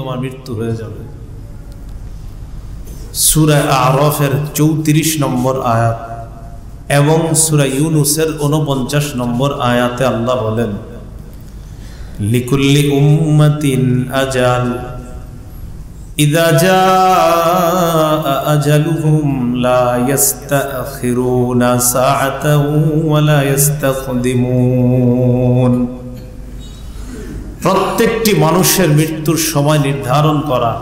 তোমার মৃত্যু হয়ে যাবে। সূরা আরাফের 34 নম্বর আয়াত এবং সূরা ইউনূসের 49 নম্বর আয়াতে আল্লাহ বলেন, লিকুল্লি উম্মাতিন আজাল ইযা জাআ আজালুহুম লা ইস্তাখিরুনা সাআতাও ওয়া লা ইস্তাকদিমুন। প্রত্যেকটি মানুষের মৃত্যুর সময় নির্ধারণ করা,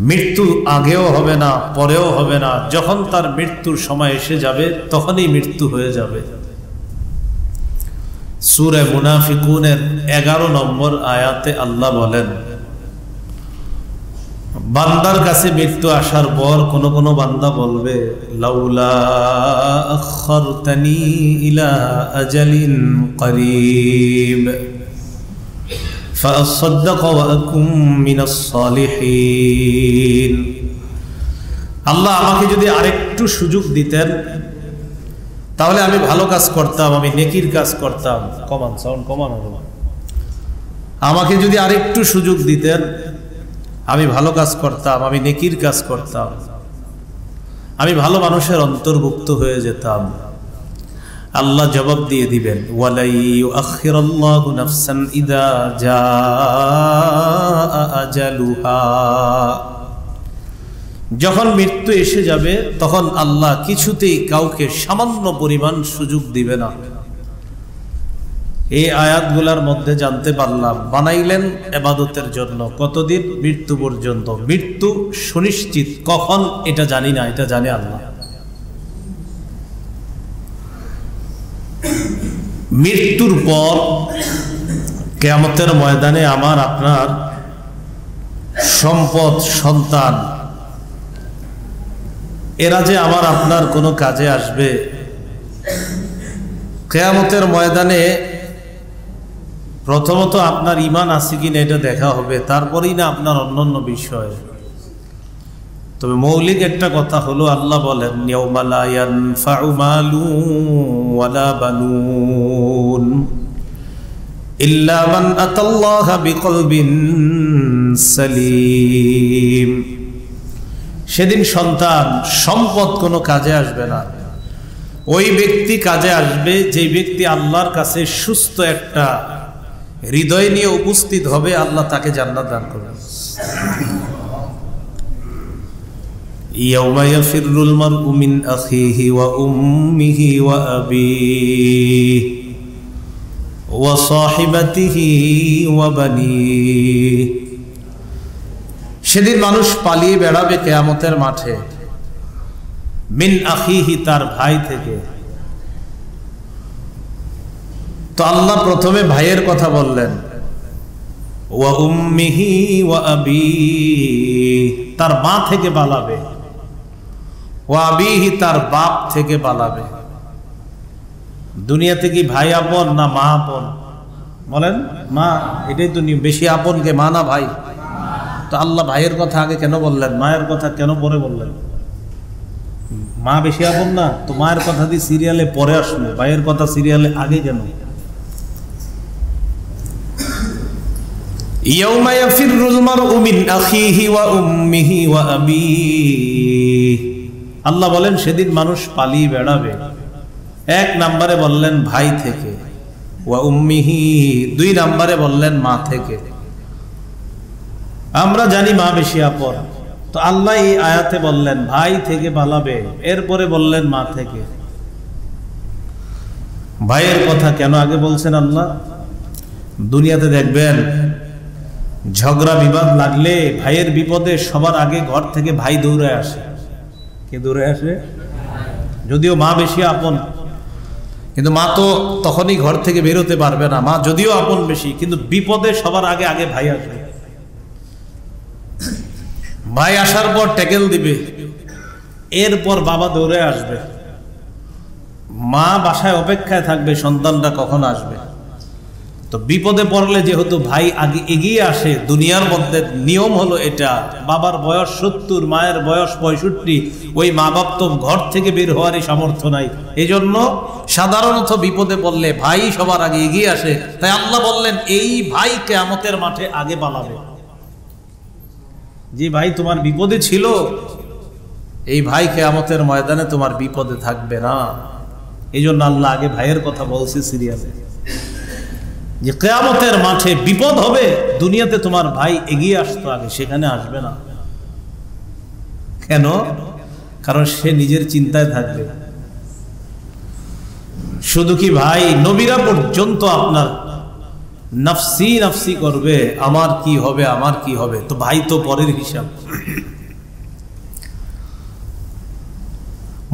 মৃত্যু আগেও হবে না পরেও হবে না, যখন তার মৃত্যুর সময় এসে যাবে তখনই মৃত্যু হয়ে যাবে। সূরা মুনাফিকুনের 11 নম্বর আয়াতে আল্লাহ বলেন, বান্দার কাছে মৃত্যু আসার পর কোন কোন বান্দা বলবে, লাউলা আখারতানি ইলা আজালিন করিব ফাসাদদাক ওয়া আকুম মিনাস সালিহিন। আল্লাহ আমাকে যদি আরেকটু সুযোগ দিতেন তাহলে আমি ভালো কাজ করতাম, আমি নেকির কাজ করতাম। কমান সাউন্ড কমানো। আমাকে যদি আরেকটু সুযোগ দিতেন আমি ভালো কাজ করতাম, আমি নেকির কাজ করতাম, আমি ভালো মানুষের অন্তর্ভুক্ত হয়ে যেতাম। আল্লাহ জবাব দিয়ে দিবেন, ওয়ালা ইউআখিরুল্লাহু নাফসান ইযা জাআ আজালুহা। যখন মৃত্যু এসে যাবে তখন আল্লাহ কিছুতেই কাউকে সামান্য পরিমাণ সুযোগ দিবে না। এই আয়াতগুলার মধ্যে জানতে পারলাম বানাইলেন ইবাদতের জন্য। কতদিন? মৃত্যু পর্যন্ত। মৃত্যু সুনিশ্চিত, কখন এটা জানি না, এটা জানে আল্লাহ। মৃত্যুর পর কিয়ামতের ময়দানে আমার আপনার সম্পদ, সন্তান, এরা যে আমার আপনার কোনো কাজে আসবে, কিয়ামতের ময়দানে প্রথমত আপনার ঈমান আছে কিনা এটা দেখা হবে, তারপরেই না আপনার অন্যান্য বিষয়। তবে মৌলিক একটা কথা হলো, আল্লাহ বলেন, ইয়াউমা লা ইয়ানফাউ মালু ওয়ালা বানুন ইল্লা মান আতাল্লাহা বিকলবিন সালিম। সেদিন সন্তান, সম্পদ কোনো কাজে আসবে না। ওই ব্যক্তি কাজে আসবে যে ব্যক্তি আল্লাহর কাছে সুস্থ একটা হৃদয় নিয়ে উপস্থিত হবে, আল্লাহ তাকে জান্নাত দান করবেন। ইয়াউমা ইয়াফিরুল মারউ মিন আখিহি ওয়া উম্মিহি ওয়া আবিহি ওয়া সাহিবাতিহি ওয়া বানিহি। সেদিন মানুষ পালিয়ে বেড়াবে কিয়ামতের মাঠে, মিন আখিহি, তার ভাই থেকে। তো আল্লাহ প্রথমে ভাইয়ের কথা বললেন, ওয়া উম্মিহি ওয়া আবিহি, তার মা থেকে পালাবে, ওয়া আবিহি, তার বাপ থেকে পালাবে। দুনিয়াতে কি ভাই আপন না মা আপন? বলেন মা। এটাই তো বেশি আপন কে, মা না ভাই? তো আল্লাহ ভাইয়ের কথা আগে কেন বললেন, মায়ের কথা কেন পরে বললেন? মা বেশি আপন না? তো মায়ের কথা দিয়ে সিরিয়ালে পরে আসলো, ভাইয়ের কথা সিরিয়ালে আগে কেন? ইয়াউমা ইয়াফিরুল মারউ মিন আখিহি ওয়া উম্মিহি ওয়া আবিহি। আল্লাহ বলেন সেদিন মানুষ পালিয়ে বেড়াবে। এক নম্বরে বললেন ভাই থেকে, ওয়া উম্মিহি, 2 নম্বরে বললেন মা থেকে। আমরা জানি মা বেশি আপন, তো আল্লাহ এই আয়াতে বললেন ভাই থেকে পালাবে, এরপরে বললেন মা থেকে। ভাইয়ের কথা কেন আগে বলছেন আল্লাহ? দুনিয়াতে দেখবেন ঝগড়া বিবাদ লাগলে ভাইয়ের বিপদে সবার আগে ঘর থেকে ভাই দৌড়ে আসে। কে দৌড়ে আসে? যদিও মা বেশি আপন, কিন্তু মা তো তখনই ঘর থেকে বেরোতে পারবে না। মা যদিও আপন বেশি, কিন্তু বিপদে সবার আগে আগে ভাই আসবে। ভাই আসার পর ট্যাকেল দিবে, এরপর বাবা দৌড়ে আসবে। মা বাসায় অপেক্ষায় থাকবে সন্তানটা কখন আসবে। তো বিপদে পড়লে যেহেতু ভাই আগে এগিয়ে আসে, দুনিয়ার মধ্যে নিয়ম হলো এটা। বাবার বয়স 70, মায়ের বয়স 65, ওই মা বাপ তো ঘর থেকে বের হওয়ারই সামর্থ্য নাই। এই জন্য সাধারণত বিপদে পড়লে ভাই সবার আগে এগিয়ে আসে। তাই আল্লাহ বললেন এই ভাই কিয়ামতের মাঠে আগে পালাবে। যে ভাই তোমার বিপদে ছিল, এই ভাই কিয়ামতের ময়দানে তোমার বিপদে থাকবে না। এই জন্য আল্লাহ আগে ভাইয়ের কথা বলছে সিরিয়ালে, যে কিয়ামতের মাঠে বিপদ হবে, দুনিয়াতে তোমার ভাই এগিয়ে আসতো আগে, সেখানে আসবে না। কেন? কারণ সে নিজের চিন্তায় থাকবে। শুধু কি ভাই, নবীরা পর্যন্ত আপনার নফসি নফসি করবে, আমার কি হবে, আমার কি হবে, তো ভাই তো পরের হিসাব।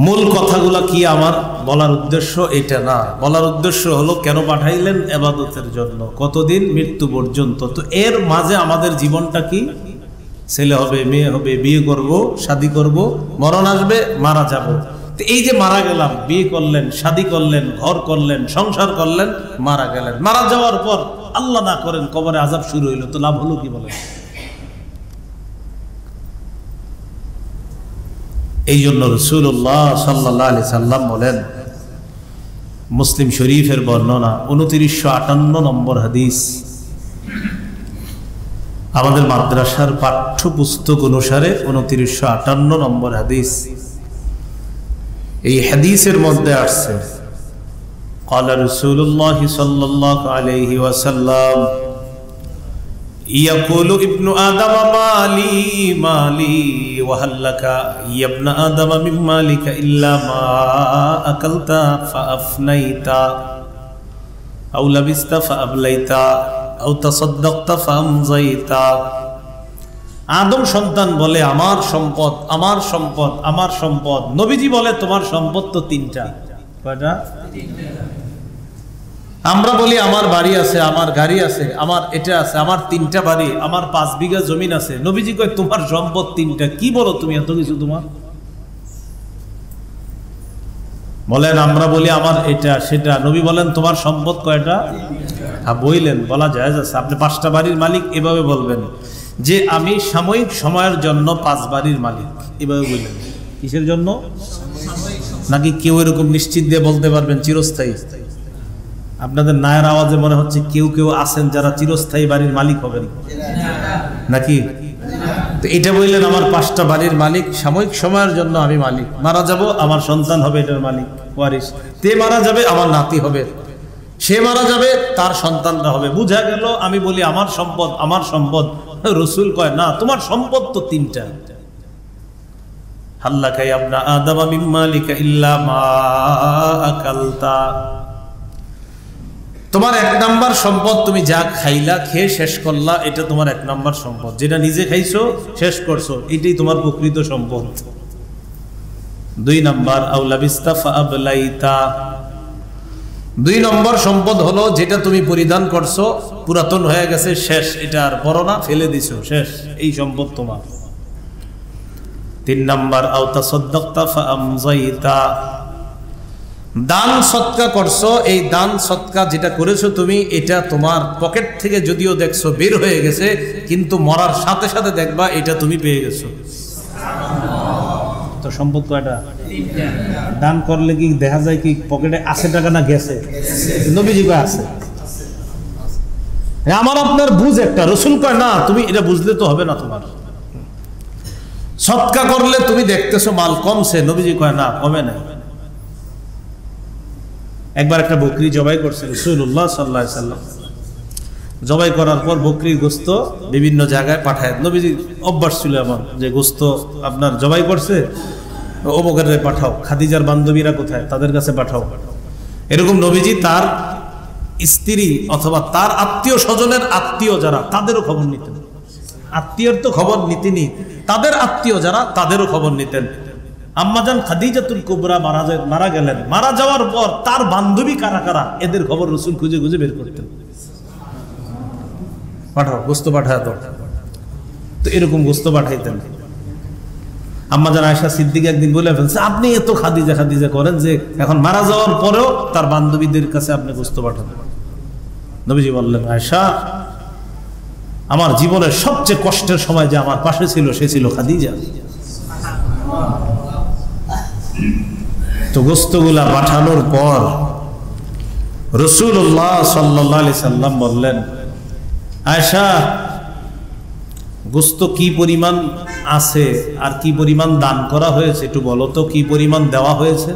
মূল কথাগুলা কি আমার বলার উদ্দেশ্য এটা না, বলার উদ্দেশ্য হলো কেন পাঠাইলেন? ইবাদতের জন্য। কতদিন? মৃত্যু পর্যন্ত। তো এর মাঝে আমাদের জীবনটা কি? ছেলে হবে, মেয়ে হবে, বিয়ে করব, শাদী করব, মরণ আসবে, মারা যাব। তো এই যে মারা গেলাম, বিয়ে করলেন, শাদী করলেন, ঘর করলেন, সংসার করলেন, মারা গেলেন, মারা যাওয়ার পর আল্লাহ না করেন কবরে আযাব শুরু হইলো, তো লাভ হলো কি বলেন? এই জন্য রাসূলুল্লাহ সাল্লাল্লাহু আলাইহি সাল্লাম বলেন, মুসলিম শরীফের বর্ণনা 2958 নম্বর হাদিস, আমাদের মাদ্রাসার পাঠ্যপুস্তক অনুসারে 2958 নম্বর হাদিস। এই হাদিসের মধ্যে আসছে, قال رسول الله صلى الله عليه وسلم يقول ابن آدم مالي مالي وهل لك يا ابن آدم من مالك إلا ما أكلت فأفنيت أو لبست فأبليت أو تصدقت فأمضيت। আদম সন্তান বলে আমার সম্পদ, আমার সম্পদ, আমার সম্পদ। নবীজি বলে তোমার সম্পদ তো তিনটা। কয়টা? আমরা বলি আমার বাড়ি আছে, আমার গাড়ি আছে, আমার এটা আছে, আমার 3টা বাড়ি, আমার 5 বিঘা জমিন আছে। নবীজি কয় তোমার সম্পদ 3টা। কি বলো তুমি এত কিছু তোমার? বলেন আমরা বলি আমার এটা সেটা, নবী বলেন তোমার সম্পদ কয়টা? বইলেন, বলা যায় আছে। আপনি 5টা বাড়ির মালিক, এভাবে বলবেন যে আমি সাময়িক সময়ের জন্য 5 বাড়ির মালিক, এভাবে বললেন। কিসের জন্য? নাকি কেউ এরকম নিশ্চিত দিয়ে বলতে পারবেন চিরস্থায়ী? আপনাদের নায়ের আওয়াজে মনে হচ্ছে কেউ কেউ আছেন যারা চিরস্থায়ী বাড়ির মালিক হবেন নাকি? তো এটা বললেন আমার 5টা বাড়ির মালিক, সাময়িক সময়ের জন্য আমি মালিক, মারা যাব আমার সন্তান হবে এটার মালিক, ওয়ারিস। তে মারা যাবে আমার নাতি হবে, সে মারা যাবে তার সন্তানরা হবে। বুঝা গেল আমি বলি আমার সম্পদ, আমার সম্পদ। রাসূল কয় না, তোমার সম্পদ তো 3টা। হাল্লাকা ইয়া ইবনা আদম মিন মালিকা ইল্লা মা আকালতা। তোমার 1 নাম্বার সম্পদ তুমি যা খাইলা, খেয়ে শেষ করলা, এটা তোমার 1 নাম্বার সম্পদ। যেটা নিজে খাইছো, শেষ করছো, এটাই তোমার প্রকৃত সম্পদ। 2 নাম্বার আউলা বিস্তা ফাআবলাইতা। 2 নম্বর সম্পদ হলো যেটা তুমি পরিধান করছো, পুরাতন হয়ে গেছে, শেষ, এটা আর পরো না, ফেলে দিছো, শেষ, এই সম্পদ তোমার। 3 নাম্বার আও তাসাদদাকতা ফাআমযাইতা। দান সদকা করছো, এই দান সদকা যেটা করেছো তুমি, এটা তোমার পকেট থেকে যদিও দেখছো বের হয়ে গেছে, কিন্তু মরার সাথে সাথে দেখবা এটা তুমি পেয়ে গেছো। তো সম্পদ কয়টা? দান করলে কি দেখা যায় কি পকেটে আছে টাকা না গেছে? নবীজি কয় আছে। আমার আপনার বুঝ একটা, রাসূল কয় না তুমি এটা বুঝলে তো হবে না তোমার। সদকা করলে তুমি দেখতেছো মাল কমছে, নবীজি কয় না কমে নাই। একবার একটা বকরি জবাই করছে রাসূলুল্লাহ সাল্লাল্লাহু আলাইহি সাল্লাম। জবাই করার পর বকরির গোশত বিভিন্ন জায়গায় পাঠায়। নবীজি অভ্যাস ছিল এমন যে গোশত আপনার জবাই করছে, অমুকের পাঠাও, খাদিজার বান্ধবীরা কোথায় তাদের কাছে পাঠাও। এরকম নবীজি তার স্ত্রী অথবা তার আত্মীয় স্বজনের আত্মীয় যারা, তাদেরও খবর নিতেন। আত্মীয়র তো খবর নিতেনই, তাদের আত্মীয় যারা তাদেরও খবর নিতেন। আম্মাজান খাদিজাতুল কুবরা মারা গেলেন, মারা যাওয়ার পর তার বান্ধবী কারা কারা এদের খবর রাসূল খুঁজে খুঁজে বের করতেন। পাঠাও, গোশত পাঠায় তো। তো এরকম গোশত পাঠাইতেন। আম্মাজান আয়েশা সিদ্দিকা একদিন বলে ফেলছে, আপনি এত খাদিজা খাদিজা করেন যে এখন মারা যাওয়ার পরেও তার বান্ধবীদের কাছে আপনি গোশত পাঠান। নবীজি বললেন, আয়েশা, আমার জীবনের সবচেয়ে কষ্টের সময় যে আমার পাশে ছিল সে ছিল খাদিজা। তো গোশতগুলা পাঠানোর পর রাসূলুল্লাহ সাল্লাল্লাহু আলাইহি সাল্লাম বললেন, আয়েশা গোস্ত কি পরিমাণ আছে আর কি পরিমাণ দান করা হয়েছে একটু বলো তো, কি পরিমাণ দেওয়া হয়েছে?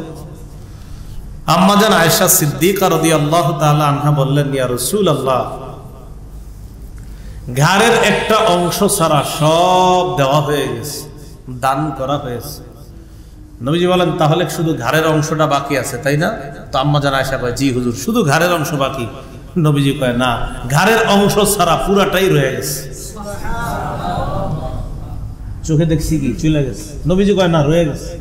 আম্মা জান আয়েশা সিদ্দিকা রাদিয়াল্লাহু তাআলা আনহা বললেন, ইয়া রাসূলুল্লাহ, ঘাড়ের একটা অংশ ছাড়া সব দেওয়া হয়ে গেছে, দান করা হয়েছে। নবীজি বলেন, তাহলে শুধু ঘাড়ের অংশটা বাকি আছে, তাই না? তো আম্মা জান আয়েশা কয়, জি হুজুর, শুধু ঘাড়ের অংশ বাকি। নবীজি কয়, না, ঘাড়ের অংশ ছাড়া পুরাটাই রয়ে গেছে। চোখে দেখছি কি চলে গেছে? নবীজি কয়, না, রয়ে গেছে।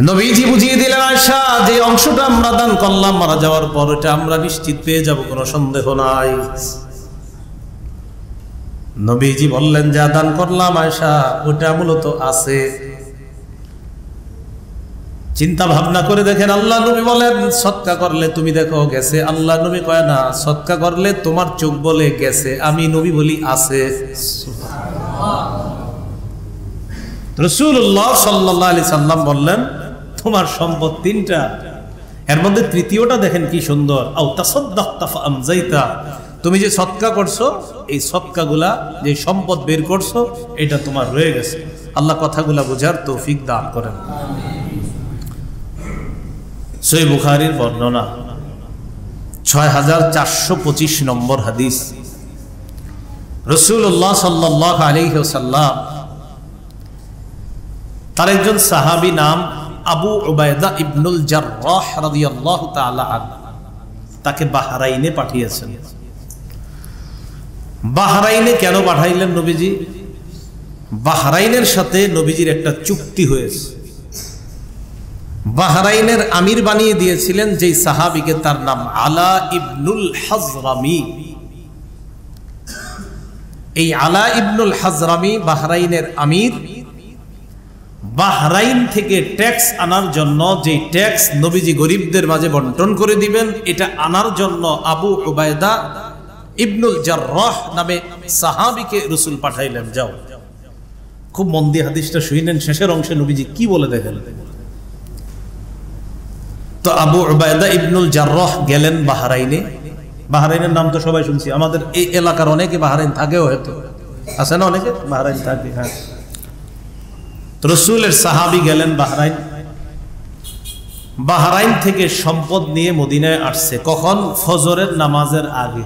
নবীজি বুঝিয়ে দিলেন, আয়েশা, যে অংশটা আমরা দান করলাম মারা যাওয়ার পর, এটা আমরা নিশ্চিত পেয়ে যাব, কোনো সন্দেহ নাই। নবীজি বললেন, যা দান করলাম আয়েশা, ওটা মূলত আছে। চিন্তা ভাবনা করে দেখেন, আল্লাহ নবী বলেন সদকা করলে তুমি দেখো গেছে, আল্লাহ নবী কয় না, সদকা করলে তোমার চোখ বলে গেছে, আমি নবী বলি আছে। রাসূলুল্লাহ সাল্লাল্লাহু আলাইহি সাল্লাম বললেন, তোমার সম্পদ তিনটা, এর মধ্যে তৃতীয়টা দেখেন কি সুন্দর, আও তাসাদদাকতা ফাআমজাইতা, তুমি যে সদকা করছো, এই সদকাগুলা, যে সম্পদ বের করছো, এটা তোমার রয়ে গেছে। আল্লাহ কথাগুলা বুঝার তৌফিক দান করেন। সহিহ বুখারীর বর্ণনা 6425 নম্বর হাদিস। রাসূলুল্লাহ সাল্লাল্লাহু আলাইহি ওয়াসাল্লাম, তার একজন সাহাবী নাম আবু উবাইদা ইবনুল জাররাহ রাদিয়াল্লাহু তাআলা আনহু, তাকে বাহরাইনে পাঠিয়েছেন। বাহরাইনে কেন পাঠাইলেন নবীজি? বাহরাইনের সাথে নবীজির একটা চুক্তি হয়েছে। বাহরাইনের আমির বানিয়ে দিয়েছিলেন যেই সাহাবীকে, তার নাম আলা ইবনুল হাজরামি। এই আলা ইবনুল হাজরামি বাহরাইনের আমির। বাহরাইন থেকে ট্যাক্স আনার জন্য, যে ট্যাক্স নবীজি গরিবদের মাঝে বন্টন করে দিবেন, এটা আনার জন্য আবু উবাইদা ইবনুল জাররাহ নামে সাহাবীকে রাসূল পাঠাইলেন, যাও। খুব মন দিয়ে হাদিসটা শুনেন, শেষের অংশে নবীজি কি বলে দেখেন। তো আবু উবাইদা ইবনুল জাররাহ গেলেন বাহরাইনে। বাহরাইনের নাম তো সবাই শুনছি, আমাদের এই এলাকার অনেকে বাহরাইন থাকেও, হয়তো আছে না, অনেকে বাহরাইন থাকে। হ্যাঁ, রাসূলের সাহাবী গেলেন বাহরাইন। বাহরাইন থেকে সম্পদ নিয়ে মদিনায় আসছে কখন? ফজরের নামাজের আগে।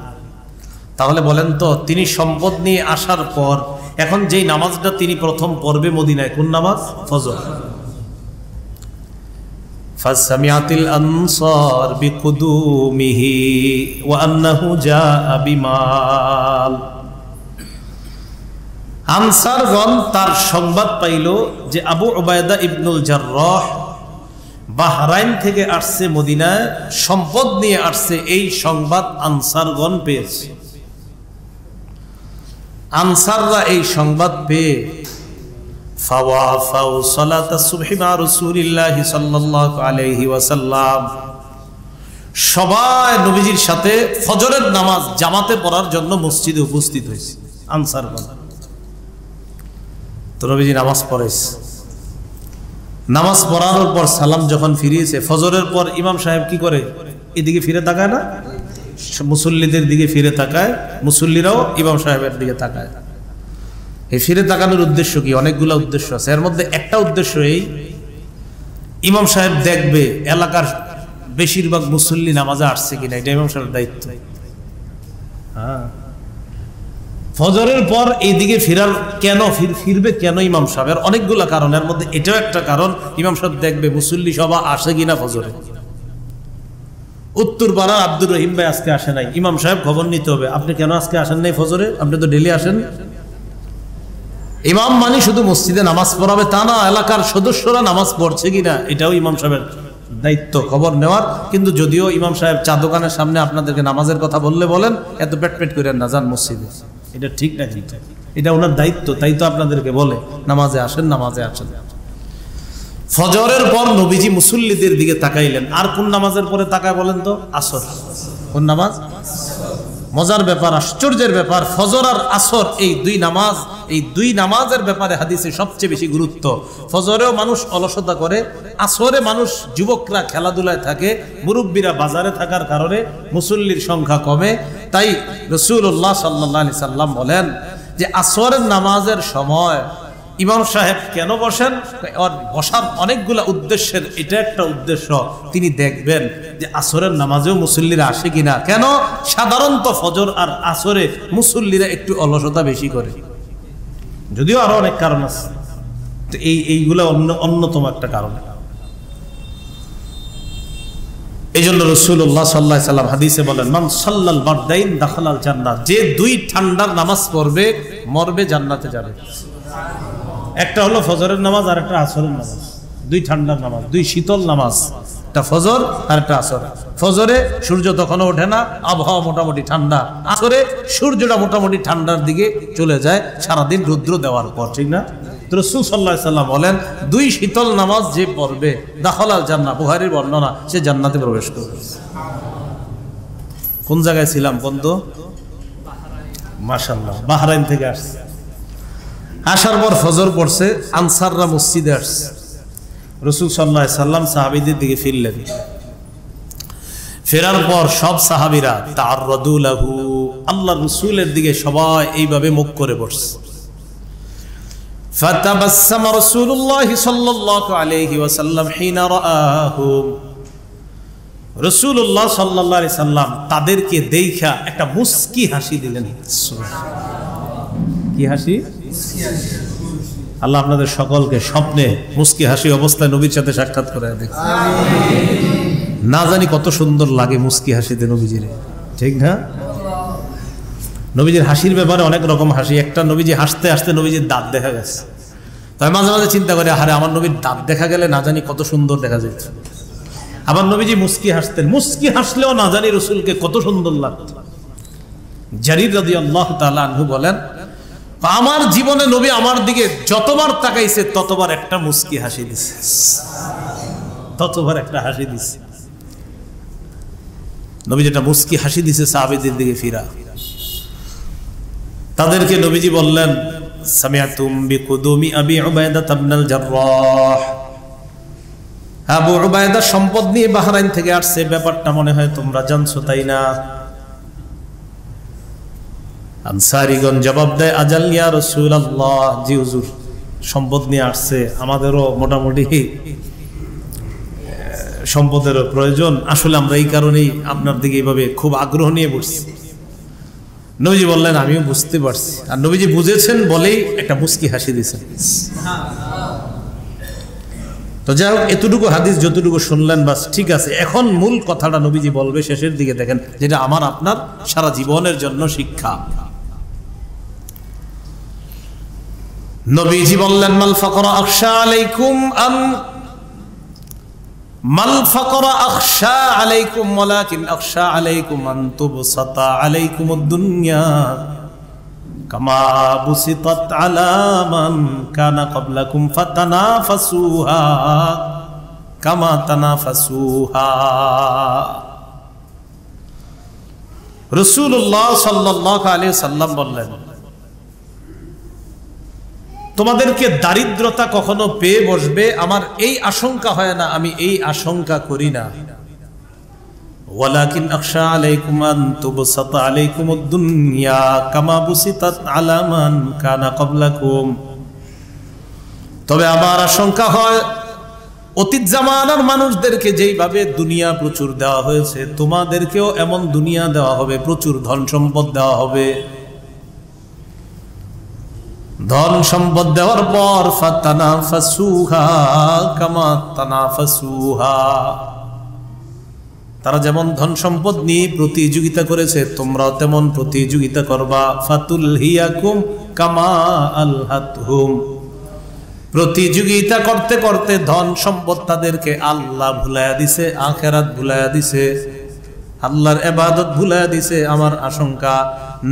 তাহলে বলেন তো, তিনি সম্পদ নিয়ে আসার পর এখন যেই নামাজটা তিনি প্রথম পড়বে মদিনায়, কোন নামাজ? ফজর। ফাসমিআতিল আনসার বিকুদুমিহি ওয়া আন্নাহু জাআ বিমাল। আনসারগণ তার সংবাদ পাইল যে আবু উবাইদা ইবনুল জাররাহ বাহরাইন থেকে আসছে মদিনায়, সম্পদ নিয়ে আসছে। এই সংবাদ আনসারগণ পেয়েছে। আনসাররা এই সংবাদ পেয়ে ফাওয়াফাউ সালাতাস সুবহি মা রাসূলিল্লাহি সাল্লাল্লাহু আলাইহি ওয়াসাল্লাম, সবাই নবীজির সাথে ফজরের নামাজ জামাতে পড়ার জন্য মসজিদে উপস্থিত হয়েছে আনসারগণ। তো নবীজি নামাজ পড়েছে। নামাজ পড়ানোর পর সালাম যখন ফিরিয়েছে, ফজরের পর ইমাম সাহেব কি করে? এদিকে ফিরে তাকায় না, মুসল্লিদের দিকে ফিরে তাকায়, মুসল্লিরাও ইমাম সাহেবের দিকে তাকায়। এই ফিরে তাকানোর উদ্দেশ্য কি? অনেকগুলো উদ্দেশ্য আছে। এর মধ্যে একটা উদ্দেশ্য এই, ইমাম সাহেব দেখবে এলাকার বেশিরভাগ মুসল্লি নামাজে আসছে কিনা, এটা ইমাম সাহেবের দায়িত্ব। হ্যাঁ, ফজরের পর এইদিকে ফিরার কেন, ফিরবে কেন ইমাম সাহেবের? অনেকগুলো কারণ, এর মধ্যে এটাও একটা কারণ। ইমাম সাহেব দেখবে মুসল্লি সভা আসে কিনা ফজরে। উত্তর পাড়ার আব্দুর রহিম ভাই আজকে আসে নাই, ইমাম সাহেব খবর নিতে হবে, আপনি কেন আজকে আসেন নাই ফজরে? আপনি তো ডেলি আসেন। ইমাম মানে শুধু মসজিদে নামাজ পড়াবে তা না, এলাকার সদস্যরা নামাজ পড়ছে কিনা এটাও ইমাম সাহেবের দায়িত্ব, খবর নেওয়ার। কিন্তু যদিও ইমাম সাহেব চা দোকানের সামনে আপনাদেরকে নামাজের কথা বললে বলেন, এত পেট করেন না, যান মসজিদে, এটা ঠিক না। কিন্তু এটা ওনার দায়িত্ব, তাই তো আপনাদেরকে বলে নামাজে আসেন, নামাজে আসেন। ফজরের পর নবীজি মুসল্লিদের দিকে তাকাইলেন। আর কোন নামাজের পরে তাকায় বলেন তো? আসর। কোন নামাজ? মজার ব্যাপার, আশ্চর্যের ব্যাপার, ফজর আর আসর এই দুই নামাজের ব্যাপারে হাদিসে সবচেয়ে বেশি গুরুত্ব। ফজরেও মানুষ অলসতা করে, আসরে মানুষ যুবকরা খেলাধুলায় থাকে, মুরব্বীরা বাজারে থাকার কারণে মুসল্লির সংখ্যা কমে। তাই রাসূলুল্লাহ সাল্লাল্লাহু আলাইহি সাল্লাম বলেন যে আসরের নামাজের সময় ইমাম সাহেব কেন বসেন? আর বসার অনেকগুলা উদ্দেশ্যের এটা একটা উদ্দেশ্য, তিনি দেখবেন যে আসরের নামাজেও মুসল্লিরা আসে কিনা। কেন? সাধারণত ফজর আর আসরে মুসল্লিরা একটু অলসতা বেশি করে, যদিও আরো অনেক কারণ আছে, তো এইগুলা অন্যতম একটা কারণ। এই জন্য রাসূলুল্লাহ সাল্লাল্লাহু আলাইহি সাল্লাম হাদিসে বলেন, মান সাল্লাল বারদাইন দাখালাল জান্নাহ, যে দুই ঠান্ডার নামাজ পড়বে মরবে, জান্নাতে যাবে। একটা হলো ফজরের নামাজ আর একটা আসরের নামাজ, দুই ঠান্ডার নামাজ, দুই শীতল নামাজ, একটা ফজর আর একটা আসর। ফজরে সূর্য তখনও ওঠে না, আবহাওয়া মোটামুটি ঠান্ডা। আসরে সূর্যটা মোটামুটি ঠান্ডার দিকে চলে যায় সারাদিন রৌদ্র দেওয়ার পর, ঠিক না? রাসূল সাল্লাল্লাহু আলাইহি সাল্লাম বলেন, দুই শীতল নামাজ যে পড়বে দাখালাল জান্নাহ, বুখারীর বর্ণনা, সে জান্নাতে প্রবেশ করবে। কোন জায়গায় ছিলাম বন্ধু? মাশাআল্লাহ, বাহরাইন থেকে আসছে। আসার পর ফজর পড়ছে, আনসাররা মসজিদে আসছে। রাসূল সাল্লাল্লাহু আলাইহি সাল্লাম সাহাবীদের দিকে ফিরলেন। ফেরার পর সব সাহাবীরা তাআররাদু লাহু, আল্লাহর রাসূলের দিকে সবাই এইভাবে মুখ করে বসছে। ফাতাবাসসামা রাসূলুল্লাহ সাল্লাল্লাহু আলাইহি ওয়াসাল্লাম হিনা রাআহুম, রাসূলুল্লাহ সাল্লাল্লাহু আলাইহি সাল্লাম তাদেরকে দেখা একটা মুস্কি হাসি দিলেন। কি হাসি? আল্লাহ আপনাদের সকলকে স্বপ্নে মুস্কি হাসি অবস্থায় নবীর সাথে সাক্ষাৎ করে দেখ। না জানি কত সুন্দর লাগে মুস্কি হাসিতে নবীজির, ঠিক না? নবীজির হাসির ব্যাপারে অনেক রকম হাসি। একটা, নবীজি হাসতে হাসতে নবীজির দাঁত দেখা গেছে। তাই মাঝে মাঝে চিন্তা করে, আরে আমার নবীর দাঁত দেখা গেলে না জানি কত সুন্দর দেখা যেত। আবার নবীজি মুস্কি হাসতেন, মুস্কি হাসলেও না জানি রসুলকে কত সুন্দর লাগতো। জারীর রাদিয়াল্লাহু তাআলা আনহু বলেন, আমার জীবনে নবী আমার দিকে যতবার তাকাইছে ততবার একটা মুস্কি হাসি দিছে, ততবার একটা হাসি দিছে। নবী যেটা মুস্কি হাসি দিছে সাহাবীদের দিকে ফিরা। তাদেরকে নবীজি বললেন, সামিআতুম বিকুদুমি আবি উবাইদা ইবনুল জাররাহ, আবু উবাইদা সম্পদ নিয়ে বাহরাইন থেকে আসছে, ব্যাপারটা মনে হয় তোমরা জানছো, তাই না? আনসারীগণ জবাব দেয়, আজাল ইয়া রাসূলুল্লাহ, জি হুজুর, সম্পদ নিয়ে আসছে, আমাদেরও মোটামুটি সম্পদের প্রয়োজন, আসলে আমরা এই কারণেই আপনার দিকে এইভাবে খুব আগ্রহ নিয়ে বসছি। নবীজি বললেন, আমিও বুঝতে পারছি। আর নবীজি বুঝেছেন বলেই একটা মুস্কি হাসি দিয়েছেন। তো যাই হোক, এতটুকু হাদিস যতটুকু শুনলেন বাস ঠিক আছে। এখন মূল কথাটা নবীজি বলবে শেষের দিকে, দেখেন যেটা আমার আপনার সারা জীবনের জন্য শিক্ষা। নবীজি বললেন, মাল ফাকরা আখশা আলাইকুম মাল ফাকরা আখশা আলাইকুম ওয়ালাকিন আখশা আলাইকুম আন তুবসাতা আলাইকুমুদ দুনিয়া কামা বুসিতাত আলা মান কানা ক্বাবলাকুম ফাতানাফাসুহা কামা তানাফাসুহা। রাসূলুল্লাহ সাল্লাল্লাহু আলাইহি সাল্লাম বললেন, তোমাদেরকে দারিদ্রতা কখনো পেয়ে বসবে আমার এই আশঙ্কা হয় না, আমি এই আশঙ্কা করি না। ওয়ালাকিন আখশা আলাইকুম আন তুবসাতা আলাইকুমুদ দুনিয়া কামা বুসিতাত আলা মান কানা ক্বাবলাকুম, তবে আমার আশঙ্কা হয় অতীত জামানার মানুষদেরকে যেইভাবে দুনিয়া প্রচুর দেওয়া হয়েছে, তোমাদেরকেও এমন দুনিয়া দেওয়া হবে, প্রচুর ধন সম্পদ দেওয়া হবে। ধন সম্পদ দেওয়ার পর ফাতানাফাসুহা কামা তানাফাসুহা, তারা যেমন ধন সম্পদ নিয়ে প্রতিযোগিতা করেছে তোমরাও তেমন প্রতিযোগিতা করবা। ফাতুলহিয়াকুম কামা আলহাতহুম, প্রতিযোগিতা করতে করতে ধন সম্পদ তাদেরকে আল্লাহ ভুলাইয়া দিছে, আখিরাত ভুলাইয়া দিছে, আল্লাহর ইবাদত ভুলাইয়া দিছে। আমার আশঙ্কা,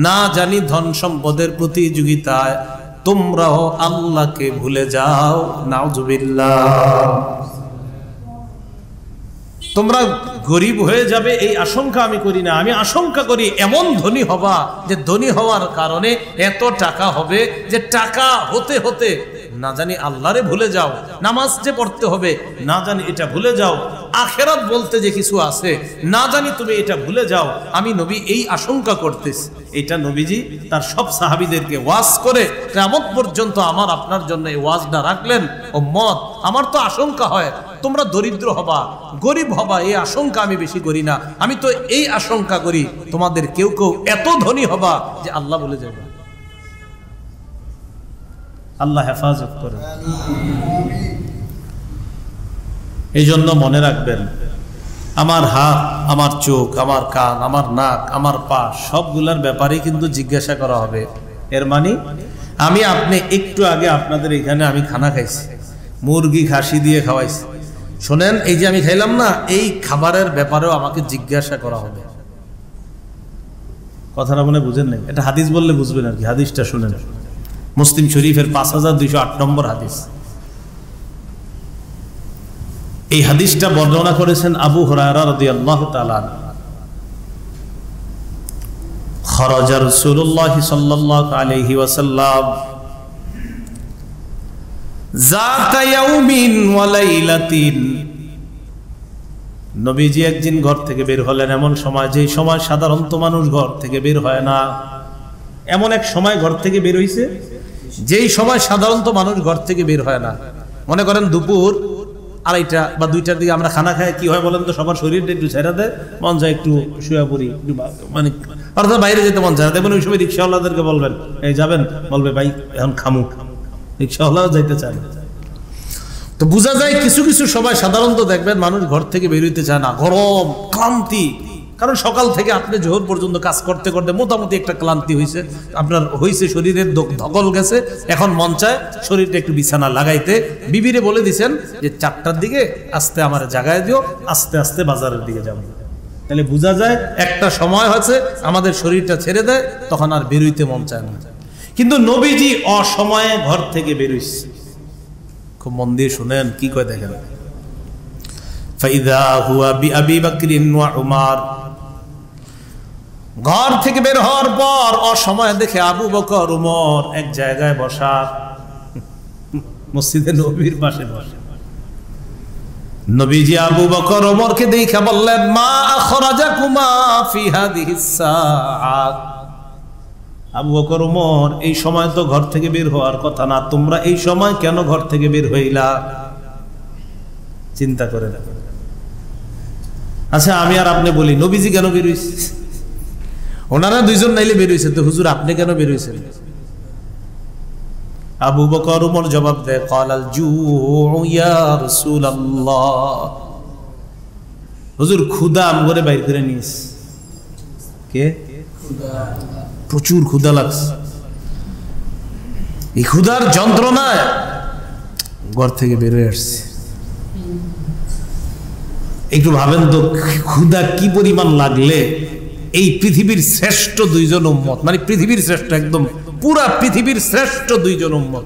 না জানি ধন সম্পদের প্রতিযোগিতায় তোমরাও আল্লাহকে ভুলে যাও। নাউজুবিল্লাহ। তোমরা গরিব হয়ে যাবে এই আশঙ্কা আমি করি না। আমি আশঙ্কা করি এমন ধনী হবা যে ধনী হওয়ার কারণে এত টাকা হবে যে টাকা হতে হতে না জানি আল্লাহরে ভুলে যাও, নামাজ যে পড়তে হবে না জানি এটা ভুলে যাও, আখেরাত বলতে যে কিছু আছে না জানি তুমি এটা ভুলে যাও। আমি নবী এই আশঙ্কা করতেছি। এটা নবীজি তার সব সাহাবীদেরকে ওয়াজ করে কিয়ামত পর্যন্ত আমার আপনার জন্য এই ওয়াজটা রাখলেন। উম্মত, আমার তো আশঙ্কা হয় তোমরা দরিদ্র হবা, গরিব হবা, এই আশঙ্কা আমি বেশি করি না। আমি তো এই আশঙ্কা করি তোমাদের কেউ কেউ এত ধনী হবা যে আল্লাহ বলে যাবে। আল্লাহ হেফাজত করে। এই জন্য মনে রাখবেন, আমার হাত, আমার চোখ, আমার কান, আমার নাক, আমার পা সবগুলার ব্যাপারে কিন্তু জিজ্ঞাসা করা হবে। এর মানে আমি আপনি একটু আগে আপনাদের এখানে আমি খানা খাইছি, মুরগি খাসি দিয়ে খাওয়াইছি। শোনেন, এই যে আমি খাইলাম না, এই খাবারের ব্যাপারেও আমাকে জিজ্ঞাসা করা হবে। কথাটা মনে বুঝেন নাই? এটা হাদিস বললে বুঝবেন আর কি। হাদিসটা শুনেন, মুসলিম শরীফের 5208 নম্বর হাদিস। এই হাদিসটা বর্ণনা করেছেন আবু হুরায়রা রাদিয়াল্লাহু তাআলা। খরাজা রাসূলুল্লাহ সাল্লাল্লাহু আলাইহি ওয়াসাল্লাম যাতা ইয়াউমিন ওয়া লাইলাতিন। নবীজি একদিন ঘর থেকে বের হলেন এমন সময়, যেই সময় সাধারণত মানুষ ঘর থেকে বের হয় না। এমন এক সময় ঘর থেকে বের হইছে যেই সময় সাধারণত মানুষ ঘর থেকে বের হয় না। মনে করেন দুপুর 2:30 বা 2টার দিকে আমরা খানা খাই, কি হয় বলেন তো? সবার শরীরটা একটু ছেড়ে দেয়, মন যায় একটু শুয়ে পড়ি, মানে অর্থাৎ বাইরে যেতে মন চায়। দেখবেন ওই সময় রিক্সাওয়ালাদেরকে বলবেন, এই যাবেন, বলবে ভাই এখন খামু, রিক্সাওয়ালাও যাইতে চায় না। তো বোঝা যায় কিছু কিছু সময় সাধারণত দেখবেন মানুষ ঘর থেকে বের হইতে চায় না, গরম, ক্লান্তি। কারণ সকাল থেকে আপনি জোহর পর্যন্ত কাজ করতে করতে মোটামুটি একটা ক্লান্তি হয়েছে, আপনার হয়েছে, শরীরের ধকল গেছে। এখন মন চায় শরীরটা একটু বিছানা লাগাইতে। বিবিরে বলে দিছেন যে 4টার দিকে আস্তে আমার জাগায় দিও, আস্তে আস্তে বাজারের দিকে যাবো। তাহলে বোঝা যায় একটা সময় হয়েছে আমাদের শরীরটা ছেড়ে দেয়, তখন আর বেরোইতে মন চায় না। কিন্তু নবীজি অসময়ে ঘর থেকে বেরোইছে। খুব মন দিয়ে শুনেন কি কয়, দেখেন। ফাইদা হুয়া বিআবি বকরিন ওয়া উমার। ঘর থেকে বের হওয়ার পর অসময়ে দেখে আবু বকর, উমর এক জায়গায় বসা, মসজিদে নবীর পাশে বসে। নবীজি আবু বকর ওমরকে দেখে বললেন, মা আখরাজাকুমা ফি হাদিহিস সাআত। আবু বকর, ওমর, এই সময় তো ঘর থেকে বের হওয়ার কথা না, তোমরা এই সময় কেন ঘর থেকে বের হইলা? চিন্তা করে দেখো। আচ্ছা, আমি আর আপনি বলি, নবীজি কেন বের হইছে? ওনারা দুইজন নাইলে বের হইছে, তো হুজুর আপনি কেন বের হইছেন? আবু বকর, ওমর জবাব দেয়, ক্বালাল জুউ ইয়া রাসূলুল্লাহ। হুজুর ক্ষুধা আমগরে বাইর করে নিস। কে? প্রচুর ক্ষুধা লাগছে। এই ক্ষুধার যন্ত্রণায় ঘর থেকে বের হয়ে আসছে। একটু ভাবেন তো, ক্ষুধা কি পরিমাণ লাগলে এই পৃথিবীর শ্রেষ্ঠ দুইজন উম্মত, মানে পৃথিবীর শ্রেষ্ঠ, একদম পুরা পৃথিবীর শ্রেষ্ঠ দুইজন উম্মত,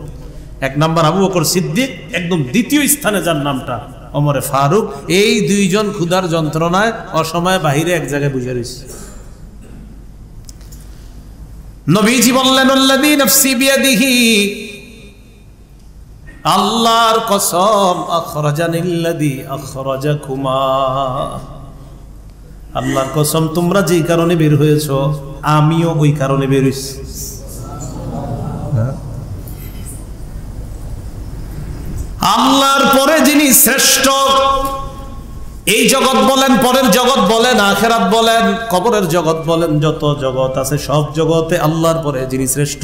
এক নাম্বার আবু বকর সিদ্দিক, একদম দ্বিতীয় স্থানে যার নামটা ওমরে ফারুক, এই দুইজন ক্ষুধার যন্ত্রণায় অসময়ে বাহিরে এক জায়গায় বুঝে রয়েছে। নবীজি বললেন, আল্লাযী নাফসি বিয়াদিহি, আল্লাহর কসম, আখরাজানিল্লাযী আখরাজাকুমা, আল্লাহর কসম, তোমরা যেই কারণে বের হয়েছো আমিও ওই কারণে বের হইছি। আল্লাহর পরে যিনি শ্রেষ্ঠ, এই জগৎ বলেন, পরের জগৎ বলেন, আখিরাত বলেন, কবরের জগৎ বলেন, যত জগৎ আছে সব জগতে আল্লাহর পরে যিনি শ্রেষ্ঠ,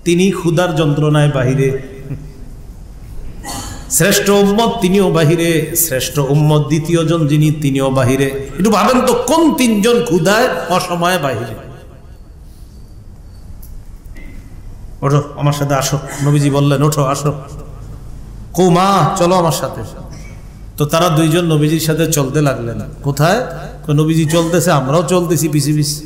তিনি ক্ষুধার যন্ত্রণায় বাহিরে। শ্রেষ্ঠ উম্মত তিনিও বাহিরে, শ্রেষ্ঠ উম্মত দ্বিতীয় জন যিনি তিনিও বাহিরে। একটু ভাবেন তো, কোন তিনজন ক্ষুধায় অসময়ে বাহিরে? ওঠো আমার সাথে আসো, নবীজি বললেন, ওঠো আসো, কুমা চলো আমার সাথে। তো তারা দুইজন নবীজির সাথে চলতে লাগলেন। কোথায়? নবীজি চলতেছে, আমরাও চলতেছি পিছে পিছে।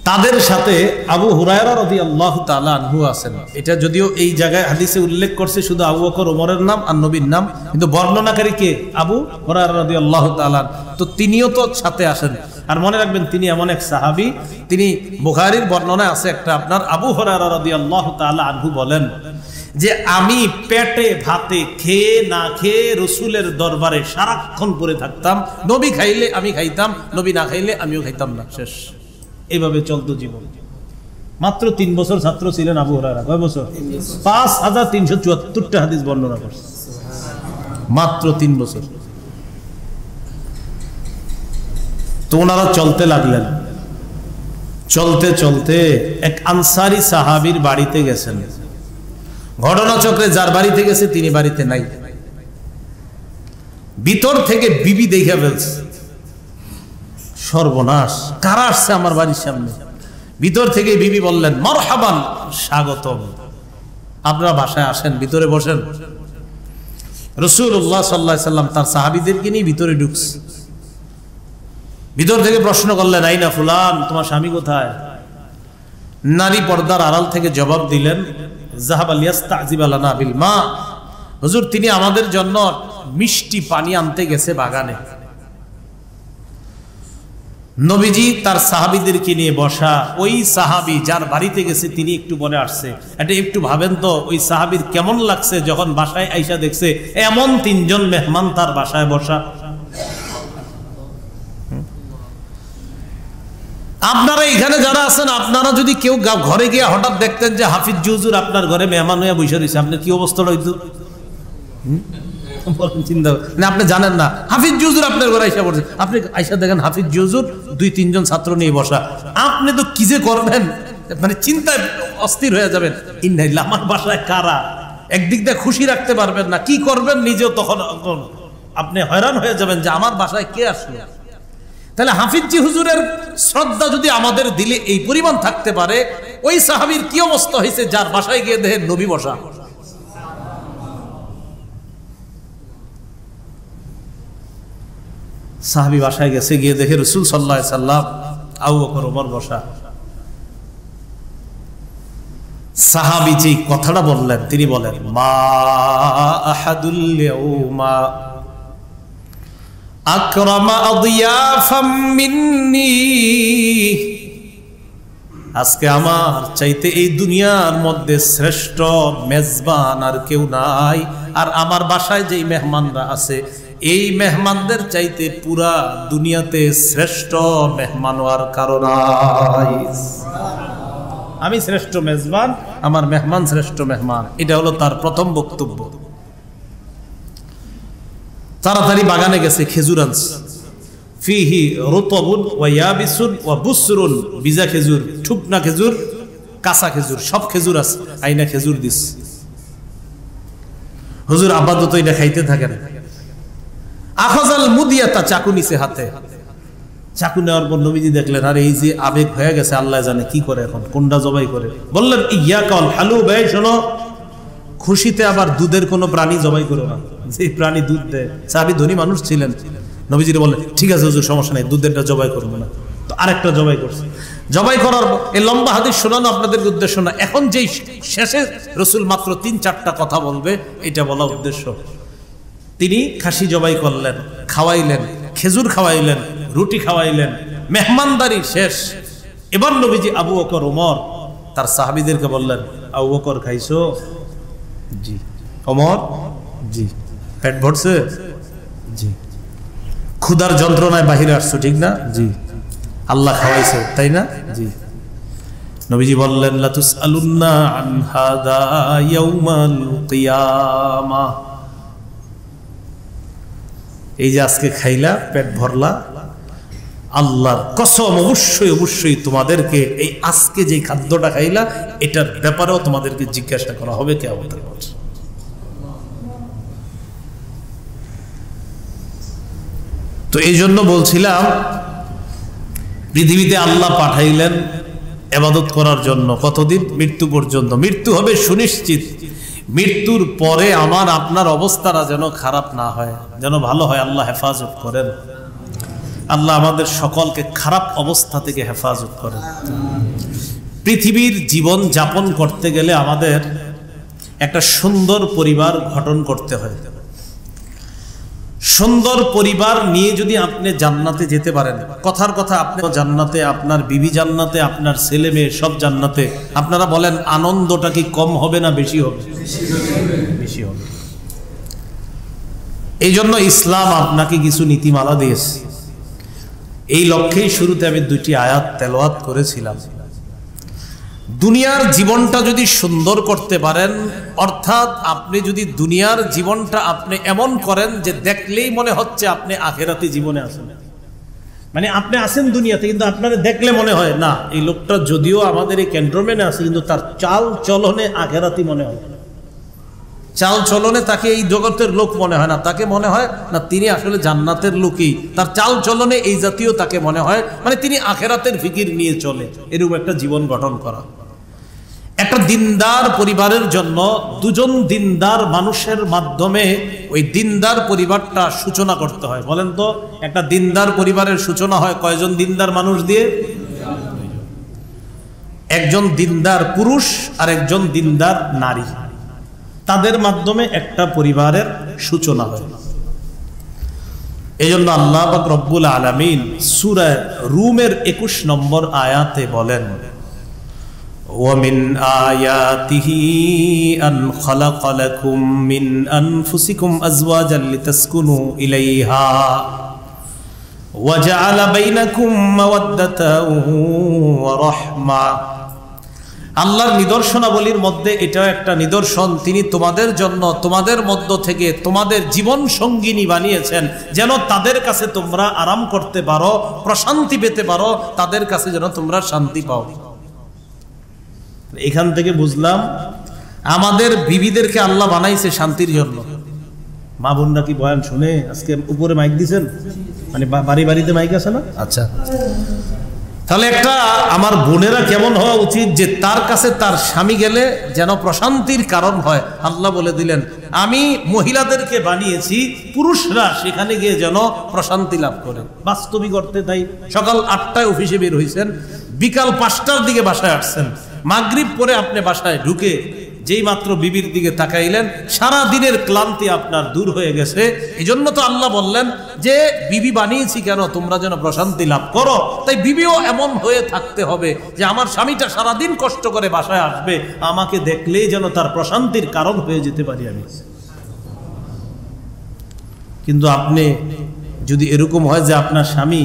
তাদের সাথে আবু হুরায়রা রাদিয়াল্লাহু তাআলা আনহু আছেন। এটা যদিও এই জায়গায় হাদিসে উল্লেখ করছে শুধু আবু বকর ওমরের নাম আর নবীর নাম, কিন্তু বর্ণনাকারী কে? আবু হুরায়রা রাদিয়াল্লাহু তাআলা। তো তিনিও তো সাথে আসেন। আর মনে রাখবেন তিনি এমন এক সাহাবী, তিনি বুখারীর বর্ণনায় আছে একটা আপনার, আবু হুরায়রা রাদিয়াল্লাহু তাআলা আনহু বলেন যে আমি পেটে ভাতে খেয়ে না খেয়ে রসুলের দরবারে সারাক্ষণ পড়ে থাকতাম। নবী খাইলে আমি খাইতাম, নবী না খাইলে আমিও খাইতাম না, শেষ। এইভাবে চলতো জীবন। মাত্র 3 বছর ছাত্র ছিলেন আবু হুরায়রা। কয় বছর? 5374টা হাদিস বর্ণনা করছে, মাত্র 3 বছর। তো ওনারা চলতে লাগলেন। চলতে চলতে এক আনসারি সাহাবীর বাড়িতে গেছেন। ঘটনাচক্রে যার বাড়িতে গেছে তিনি বাড়িতে নাই। ভিতর থেকে বিবি দেখে ফেলছে, সর্বনাশ, কারা আসছে আমার বাড়ির সামনে। ভিতর থেকে বিবি বললেন, মারহাবান, স্বাগতম, আপনারা বাসায় আসেন, ভিতরে বসেন। রাসূলুল্লাহ সাল্লাল্লাহু আলাইহি সাল্লাম তার সাহাবীদেরকে নিয়ে ভিতরে ঢুকছে। ভিতর থেকে প্রশ্ন করলেন, আইনা ফুলান, তোমার স্বামী কোথায়? নারী পর্দার আড়াল থেকে জবাব দিলেন, যাহাবা লিয়াস্তাজিবা লানা বিল মা, হুজুর তিনি আমাদের জন্য মিষ্টি পানি আনতে গেছে বাগানে। নবীজি তার সাহাবীদেরকে নিয়ে বসা। ওই সাহাবী যার বাড়িতে গেছে তিনি একটু বলে আসছে। এটা একটু ভাবেন তো ওই সাহাবীর কেমন লাগছে যখন বাসায় আইসা দেখছে এমন 3 জন মেহমান তার বাসায় বসা। আপনারা এখানে যারা আছেন, আপনারা যদি কেউ ঘরে গিয়ে হঠাৎ দেখতেন যে হাফিজ হুজুর আপনার ঘরে মেহমান হয়ে বসে রয়েছে, আপনার কি অবস্থা হইতো? চিন্তা না, আপনি জানেন না হাফিজ হুজুর আপনার ঘরে আইসা পড়ছে, আপনি আইসা দেখেন হাফিজ হুজুর 2-3 জন ছাত্র নিয়ে বসা, আপনি তো কি যে করবেন, মানে চিন্তায় অস্থির হয়ে যাবেন। ইন্নালিল্লাহ, আমার বাসায় কারা? একদিক দিয়ে খুশি রাখতে পারবেন না, কি করবেন নিজেও তখন আপনি হয়রান হয়ে যাবেন যে আমার বাসায় কে আসলো। তাহলে হাফিজি হুজুরের শ্রদ্ধা যদি আমাদের দিলে এই পরিমাণ থাকতে পারে, ওই সাহাবীর কি অবস্থা হয়েছে যার বাসায় গিয়ে দেখেন নবী বসা। সাহাবী বাসায় গেছে, গিয়ে দেখে রাসূল সাল্লাল্লাহু আলাইহি সাল্লাম, আবু বকর ওমর বসা। সাহাবী যে কথাটা বললেন, তিনি বলেন, মা আহাদুল ইয়াউমা আকরামা আদিয়াফাম মিন্নি, আজকে আমার চাইতে এই দুনিয়ার মধ্যে শ্রেষ্ঠ মেজবান আর কেউ নাই। আর আমার বাসায় যেই মেহমানরা আছে, এই মেহমানদের চাইতে পুরা দুনিয়াতে শ্রেষ্ঠ মেহমান আর কারো নাই। আমি শ্রেষ্ঠ মেজবান, আমার মেহমান শ্রেষ্ঠ মেহমান। এটা হলো তার প্রথম বক্তব্য। তাড়াতাড়ি বাগানে গেছে, খেজুর আনছে। ফিহি রুতবুন ওয়া ইয়াবিসুন ওয়া বুসরুন, বিজা খেজুর, ঠুকনা খেজুর, কাঁচা খেজুর, সব খেজুর আছে। আইনা খেজুর দিস। হুজুর আপাতত এটা খাইতে থাকেন। আখাযাল মুদিয়াতা, চাকু নিছে হাতে। চাকু নেওয়ার পর নবীজি দেখলেন, আর এই যে আবেগ হয়ে গেছে, আল্লাহ জানে কি করে এখন, কোনটা জবাই করে। বললেন, ইয়াকা আল হালু, ভাই শোনো, খুশিতে আবার দুধের কোনো প্রাণী জবাই করো না, যে প্রাণী দুধ দেয়। সাহাবী ধনী মানুষ ছিলেন। নবীজির বললেন, ঠিক আছে হুজুর, সমস্যা নেই, দুধেরটা জবাই করবো না। তো আরেকটা জবাই করছে। জবাই করার এই লম্বা হাদিস শোনানো আপনাদের উদ্দেশ্য না, এখন যেই শেষে রসুল মাত্র 3-4টা কথা বলবে, এটা বলা উদ্দেশ্য। তিনি খাসি জবাই করলেন, খাওয়াইলেন, খেজুর খাওয়াইলেন, রুটি খাওয়াইলেন, মেহমানদারি শেষ। এবার নবীজি আবু বকর ওমর তার সাহাবীদেরকে বললেন, আবু বকর খাইছো? জি। ওমর? জি। পেট ভরছে? জি। ক্ষুধার যন্ত্রণায় বাহিরে আসছো, ঠিক না? জি। আল্লাহ খাওয়াইছে, তাই না? জি। নবীজি বললেন, লা তুসআলুন্না আন হাদা ইয়াউমাল কিয়ামা, এই যে আজকে খাইলা, পেট ভরলা, আল্লাহর কসম অবশ্যই অবশ্যই তোমাদেরকে এই আজকে যে খাদ্যটা খাইলা, এটার ব্যাপারেও তোমাদেরকে জিজ্ঞাসা করা হবে কিয়ামতের মাঠে। তো এই জন্য বলছিলাম, পৃথিবীতে আল্লাহ পাঠাইলেন ইবাদত করার জন্য। কতদিন? মৃত্যু পর্যন্ত। মৃত্যু হবে সুনিশ্চিত। মৃত্যুর পরে আমার আপনার অবস্থাটা যেন খারাপ না হয়, যেন ভালো হয়, আল্লাহ হেফাজত করেন। আল্লাহ আমাদের সকলকে খারাপ অবস্থা থেকে হেফাজত করেন। পৃথিবীর জীবন যাপন করতে গেলে আমাদের একটা সুন্দর পরিবার গঠন করতে হয়। সুন্দর পরিবার নিয়ে যদি আপনি জান্নাতে যেতে পারেন, কথার কথা আপনি জান্নাতে, আপনার বিবি জান্নাতে, আপনার ছেলে মেয়ে সব জান্নাতে, আপনারা বলেন আনন্দটা কি কম হবে না বেশি হবে? বেশি হবে। এই জন্য ইসলাম আপনাকে কিছু নীতিমালা দিয়েছে। এই লক্ষ্যেই শুরুতে আমি 2টি আয়াত তেলাওয়াত করেছিলাম। দুনিয়ার জীবনটা যদি সুন্দর করতে পারেন, অর্থাৎ আপনি যদি দুনিয়ার জীবনটা আপনি এমন করেন যে দেখলেই মনে হচ্ছে আপনি আখিরাতি জীবনে আছেন, মানে আপনি আছেন দুনিয়াতে কিন্তু আপনারা দেখলে মনে হয় না এই লোকটা যদিও আমাদের এই ক্যান্টনমেন্টে আছে কিন্তু তার চাল চলনে আখিরাতি মনে হয়, চাল চলনে তাকে এই জগতের লোক মনে হয় না, তাকে মনে হয় না তিনি আসলে জান্নাতের লোকই, তার চাল চলনে এই জাতীয় তাকে মনে হয়, মানে তিনি আখিরাতের ফিকির নিয়ে চলে। এরকম একটা জীবন গঠন করা। একটা দিনদার পরিবারের জন্য 2জন দিনদার মানুষের মাধ্যমে ওই দিনদার পরিবারটা সূচনা করতে হয়। বলেন তো, একটা দিনদার পরিবারের সূচনা হয় কয়জন দিনদার মানুষ দিয়ে? একজন দিনদার পুরুষ আর একজন দিনদার নারী, তাদের মাধ্যমে একটা পরিবারের সূচনা হয়। এই জন্য আল্লাহ পাক রব্বুল আলামিন সূরা রুমের 21 নম্বর আয়াতে বলেন, وَمِنْ آيَاتِهِ أَنْ خَلَقَ لَكُمْ مِنْ أَنْفُسِكُمْ أَزْوَاجًا لِتَسْكُنُوا إِلَيْهَا وَجَعَلَ بَيْنَكُمْ مَوَدَّةً وَرَحْمَةً। আল্লাহর নিদর্শনাবলীর মধ্যে এটাও একটা নিদর্শন, তিনি তোমাদের জন্য তোমাদের মধ্য থেকে তোমাদের জীবন সঙ্গিনী বানিয়েছেন যেন তাদের কাছে তোমরা আরাম করতে পারো, প্রশান্তি পেতে পারো, তাদের কাছে যেন তোমরা শান্তি পাও। এখান থেকে বুঝলাম আমাদের বিবিদেরকে আল্লাহ বানাইছে শান্তির জন্য। মা বোনরা কি বয়ান শুনে? আজকে উপরে মাইক দিছেন, মানে বাড়ি বাড়িতে মাইক আছে না? আচ্ছা, তাহলে একটা আমার বোনেরা কেমন হওয়া উচিত যে তার কাছে তার স্বামী গেলে যেন প্রশান্তির কারণ হয়। আল্লাহ বলে দিলেন আমি মহিলাদেরকে বানিয়েছি পুরুষরা সেখানে গিয়ে যেন প্রশান্তি লাভ করে। বাস্তবিক অর্থে তাই সকাল 8টায় অফিসে বের হয়েছেন, বিকাল 5টার দিকে বাসায় আসছেন, মাগরিব পরে আপনি বাসায় ঢুকে যেই মাত্র বিবির দিকে তাকাইলেন সারা দিনের ক্লান্তি আপনার দূর হয়ে গেছে। এই জন্য তো আল্লাহ বললেন যে বিবি বানিয়েছি কেন? তোমরা যেন প্রশান্তি লাভ করো। তাই বিবিও এমন হয়ে থাকতে হবে যে আমার স্বামীটা সারাদিন কষ্ট করে বাসায় আসবে, আমাকে দেখলেই যেন তার প্রশান্তির কারণ হয়ে যেতে পারি আমি। কিন্তু আপনি যদি এরকম হয় যে আপনার স্বামী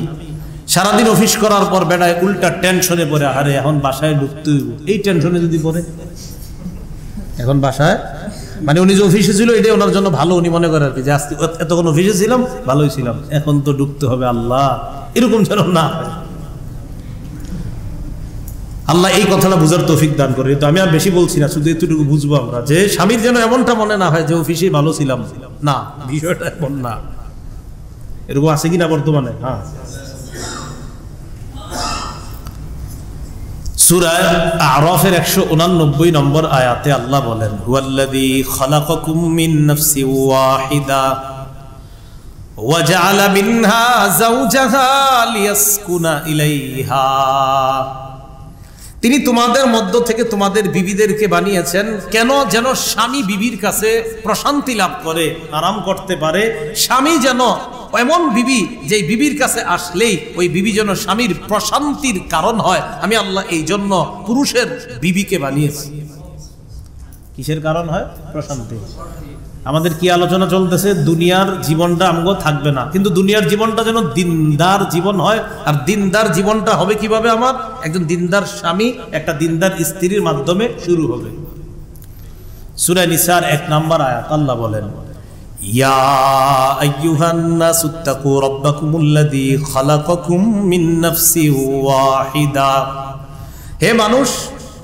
সারাদিন অফিস করার পর বেড়ায় উল্টা টেনশনে পড়ে, আরে এখন বাসায় ঢুকতে হইব, এই টেনশনে যদি পড়ে, এখন বাসায় মানে উনি যে অফিসে ছিল এটাই ওনার জন্য ভালো, উনি মনে করে আর কি যে আজকে এতক্ষণ অফিসে ছিলাম ভালোই ছিলাম, এখন তো ঢুকতে হবে, আল্লাহ এরকম যেন না হয়। আল্লাহ এই কথাটা বুঝার তৌফিক দান করে। তো আমি আর বেশি বলছি না, শুধু এতটুকু বুঝবো আমরা যে স্বামীর যেন এমনটা মনে না হয় যে অফিসে ভালো ছিলাম, না, বিষয়টা এমন না। এরকম আছে কিনা বর্তমানে? হ্যাঁ, সূরা আরাফের 189 নম্বর আয়াতে আল্লাহ বলেন হুয়াল্লাযী খালাকাকুম মিন নাফসিন ওয়াহিদা ওয়া জাআলা মিনহা যাওজাহা লিয়াসকুনা ইলাইহা। তিনি তোমাদের মধ্য থেকে তোমাদের বিবিদেরকে বানিয়েছেন কেন? যেন স্বামী বিবির কাছে প্রশান্তি লাভ করে, আরাম করতে পারে। স্বামী যেন এমন বিবি যে বিবির কাছে আসলেই ওই বিবি যেন স্বামীর প্রশান্তির কারণ হয়। আমি আল্লাহ এই জন্য পুরুষের বিবিকে বানিয়েছি। কিসের কারণ হয়? প্রশান্তি। আমাদের কি আলোচনা চলতেছে? দুনিয়ার জীবনটা আমগো থাকবে না, কিন্তু দুনিয়ার জীবনটা যেন দিনদার জীবন হয়। আর দিনদার জীবনটা হবে কিভাবে? আমার একজন দিনদার স্বামী একটা দিনদার স্ত্রীর মাধ্যমে শুরু হবে। সূরা নিসার 1 নম্বর আয়াত আল্লাহ বলেন ইয়া আইয়ুহান নাসুত্তাকু রাব্বাকুমুল্লাযী খালাকাকুম মিন নাফসিন ওয়াহিদা। হে মানুষ,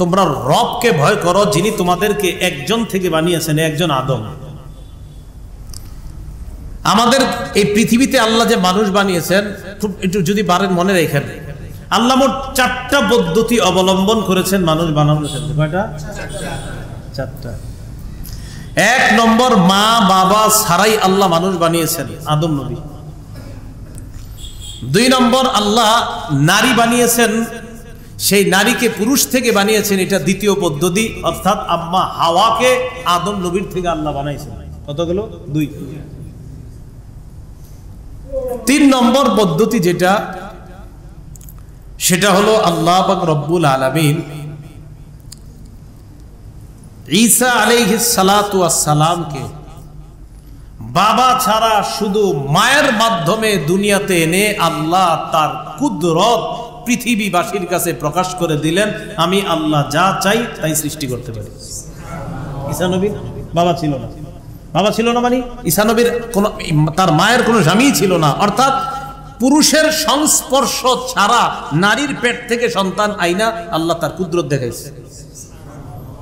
তোমরা রবকে ভয় করো যিনি তোমাদেরকে একজন থেকে বানিয়েছেন, একজন আদম। আমাদের এই পৃথিবীতে আল্লাহ যে মানুষ বানিয়েছেন, খুব একটু যদি পারেন মনে রেখেন, আল্লাহ মোট 4টা পদ্ধতি অবলম্বন করেছেন মানুষ বানানোর ক্ষেত্রে। কয়টা? 4টা। 1 নম্বর, মা বাবা ছাড়াই আল্লাহ মানুষ বানিয়েছেন, আদম নবী। দুই নম্বর, আল্লাহ নারী বানিয়েছেন, সেই নারীকে পুরুষ থেকে বানিয়েছেন, এটা দ্বিতীয় পদ্ধতি, অর্থাৎ আম্মা হাওয়াকে আদম নবীর থেকে আল্লাহ বানাইছেন। কতগুলো? দুই। তিন নম্বর পদ্ধতি যেটা, সেটা হলো আল্লাহ পাক রব্বুল আলামিন ঈসা আলাইহিস সালাতু ওয়াস সালামকে বাবা ছাড়া শুধু মায়ের মাধ্যমে দুনিয়াতে এনে আল্লাহ তার কুদরত পৃথিবীবাসীর কাছে প্রকাশ করে দিলেন, আমি আল্লাহ যা চাই তাই সৃষ্টি করতে পারি। ঈসা নবীর বাবা ছিল না, বাবা ছিল না মানে ঈসা নবীর কোন, তার মায়ের কোনো স্বামী ছিল না, অর্থাৎ পুরুষের সংস্পর্শ ছাড়া নারীর পেট থেকে সন্তান আইনা আল্লাহ তার কুদরত দেখাইছে।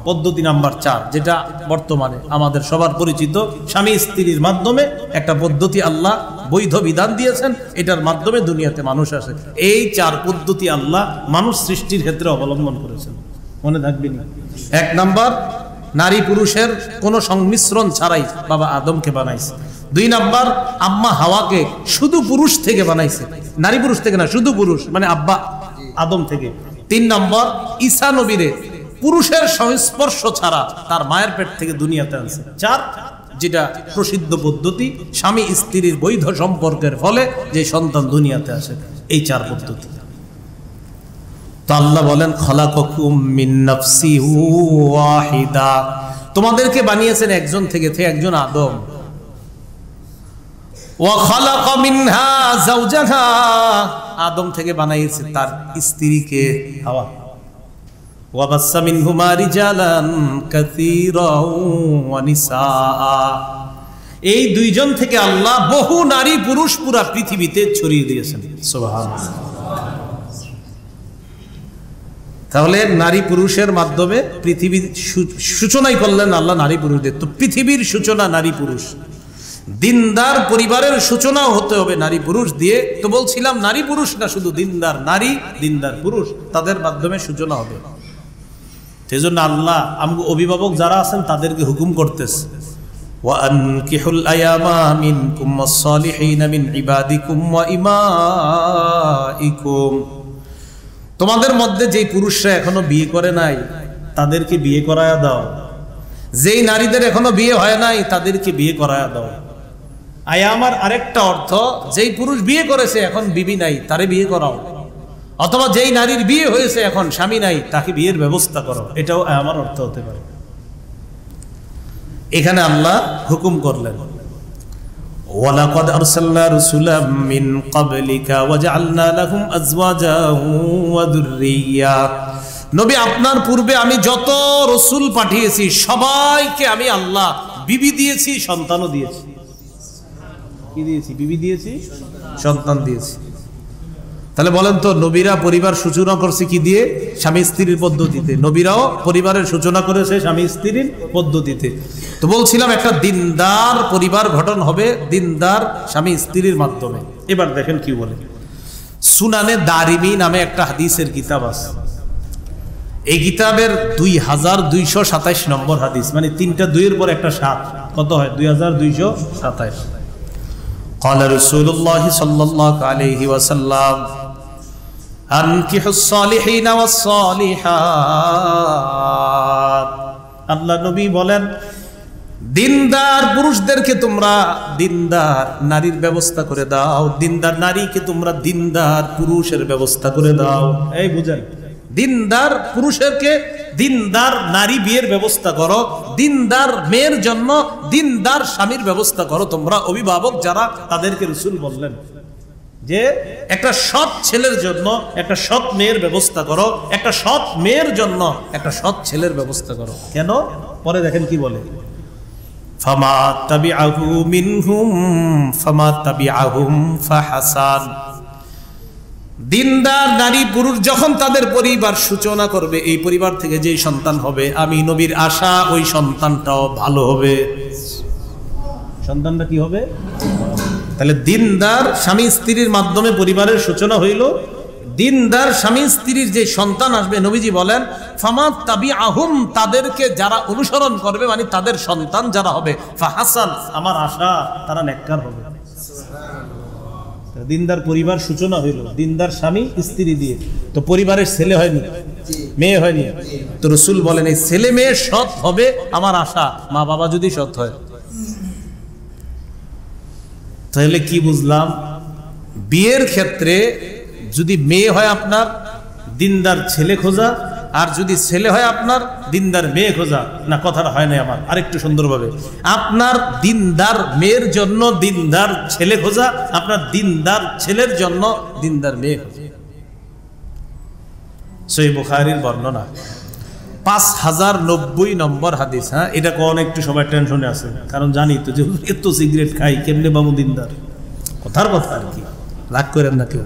পদ্ধতি নাম্বার 4, যেটা বর্তমানে আমাদের সবার পরিচিত, স্বামী স্ত্রীর মাধ্যমে একটা পদ্ধতি আল্লাহ বৈধ বিধান দিয়েছেন, এটার মাধ্যমে দুনিয়াতে মানুষ আসে। এই 4 পদ্ধতি আল্লাহ মানুষ সৃষ্টির ক্ষেত্রে অবলম্বন করেছেন, মনে থাকবে না। 1 নাম্বার, নারী পুরুষের কোনো সংমিশ্রণ ছাড়াই বাবা আদমকে বানাইছে। 2 নাম্বার, আম্মা হাওয়াকে শুধু পুরুষ থেকে বানাইছে, নারী পুরুষ থেকে না, শুধু পুরুষ মানে আব্বা আদম থেকে। 3 নম্বর, ঈসা নবীরে পুরুষের সংস্পর্শ ছাড়া তার মায়ের পেট থেকে দুনিয়াতে আনছে। 4, যেটা প্রসিদ্ধ পদ্ধতি, স্বামী স্ত্রীর বৈধ সম্পর্কের ফলে যে সন্তান দুনিয়াতে আসে, এই 4 পদ্ধতি। তো আল্লাহ বলেন, খলাকাকুম মিন নাফসি ওয়াহিদা, তোমাদেরকে বানিয়েছেন একজন থেকে, একজন আদম। ওয়া খালাকা মিনহা যাওজাহা, আদম থেকে বানাইছে তার স্ত্রীকে হাওয়া। ওয়া বাসসা মিনহুমা রিজালান কাসীরাও ওয়া নিসাআ, এই দুইজন থেকে আল্লাহ বহু নারী পুরুষ পুরা পৃথিবীতে ছড়িয়ে দিয়েছেন। সুবহানাল্লাহ। তাহলে নারী পুরুষের মাধ্যমে পৃথিবীর সূচনাই করলেন আল্লাহ নারী পুরুষদের। তো পৃথিবীর সূচনা নারী পুরুষ, দিনদার পরিবারের সূচনাও হতে হবে নারী পুরুষ দিয়ে। তো বলছিলাম নারী পুরুষ না, শুধু দিনদার নারী, দিনদার পুরুষ, তাদের মাধ্যমে সূচনা হবে। সেজন্য আল্লাহ আমগো অভিভাবক যারা আছেন তাদেরকে হুকুম করতেছে, ওয়া আনকিহুল আয়ামা মিনকুম ওয়াস-সালিহিনা মিন ইবাদিকুম ওয়া ইমাইকুম, তোমাদের মধ্যে যেই পুরুষরা এখনো বিয়ে করে নাই তাদেরকে বিয়ে করায়া দাও, যেই নারীদের এখনো বিয়ে হয় নাই তাদেরকে বিয়ে করায়া দাও। আয়ামার আরেকটা অর্থ, যেই পুরুষ বিয়ে করেছে এখন বিবি নাই তারে বিয়ে করাও, অথবা যেই নারীর বিয়ে হয়েছে এখন স্বামী নাই তাকে বিয়ের ব্যবস্থা করো, এটাও আয়ামার অর্থ হতে পারে। এখানে আল্লাহ হুকুম করলেন, ওয়ালাকাদ আরসালনা রাসূলাম মিন ক্বাবলিকা ওয়াজআলনা লাহুম আজওয়াজান ওয়া যুররিয়্যা, নবী আপনার পূর্বে আমি যত রাসূল পাঠিয়েছি সবাইকে আমি আল্লাহ বিবি দিয়েছি, সন্তানও দিয়েছি। কি দিয়েছি? বিবি দিয়েছি, সন্তান দিয়েছি। তাহলে বলেন তো, নবীরা পরিবার সূচনা করছে কি দিয়ে? স্বামী স্ত্রীর পদ্ধতিতে। নবীরাও পরিবারের সূচনা করেছে স্বামী স্ত্রীর পদ্ধতিতে। তো বলছিলাম একটা দিনদার পরিবার গঠন হবে দিনদার স্বামী স্ত্রীর মাধ্যমে। এবার দেখেন কি বলে, সুনানে দারিমি নামে একটা হাদিসের কিতাব আছে, এই কিতাবের 2227 নম্বর হাদিস, মানে 3টা 2-এর পর একটা 7, কত হয়? 2227। قال رسول الله صلى الله عليه وسلم أنكحوا الصالحين والصالحات, আল্লাহ নবী বলেন দিনদার পুরুষদেরকে তোমরা দিনদার নারীর ব্যবস্থা করে দাও, দিনদার নারীকে তোমরা দিনদার পুরুষের ব্যবস্থা করে দাও। এই বুঝেন, দিনদার পুরুষেরকে দিনদার নারী বিয়ের ব্যবস্থা করো, দিনদার মেয়ের জন্য দিনদার স্বামীর ব্যবস্থা করো। তোমরা অভিভাবক যারা, তাদেরকে রাসূল বললেন যে একটা সৎ ছেলের জন্য একটা সৎ মেয়ের ব্যবস্থা করো, একটা সৎ মেয়ের জন্য একটা সৎ ছেলের ব্যবস্থা করো। কেন? পরে দেখেন কি বলে, ফামা তাবিআহু মিনহুম ফামা তাবিআহুম ফাহাসান, দিনদার নারী পুরুষ যখন তাদের পরিবার সূচনা করবে, এই পরিবার থেকে যেই সন্তান হবে, আমি নবীর আশা ওই সন্তানটাও ভালো হবে। সন্তানটা কি হবে? তাহলে দিনদার স্বামী স্ত্রীর মাধ্যমে পরিবারের সূচনা হইল, দিনদার স্বামী স্ত্রীর যে সন্তান আসবে, নবীজি বলেন ফামা তাবিআহুম, তাদেরকে যারা অনুসরণ করবে, মানে তাদের সন্তান যারা হবে, ফাহাসান, আমার আশা তারা নেককার হবে। দিনদার পরিবার সূচনা হইল দিনদার স্বামী স্ত্রী দিয়ে, তো পরিবারের ছেলে হয়নি, মেয়ে হয়নি। তো রাসূল বলেন এই ছেলে মেয়ে সৎ হবে আমার আশা, মা বাবা যদি সৎ হয়। তাহলে কি বুঝলাম? বিয়ের ক্ষেত্রে যদি মেয়ে হয় আপনার, দিনদার ছেলে খোঁজা, আর যদি ছেলে হয় আপনার, দিনদার মেয়ে খোঁজা। না, কথাটা হয় না আমার, আরেকটু সুন্দরভাবে, আপনার দিনদার মেয়ের জন্য দিনদার ছেলে খোঁজা, আপনার দিনদার ছেলের জন্য দিনদার মেয়ে খোঁজা। সহিহ বুখারীর বর্ণনা 5090 নম্বর হাদিস। হ্যাঁ, এটা কোন একটু সবাই টেনশনে আছে, কারণ জানি তো যে এত সিগারেট খাই, কেমনে বাবু দিনদার? কথার কথা আর কি, রাগ করেন না কেউ,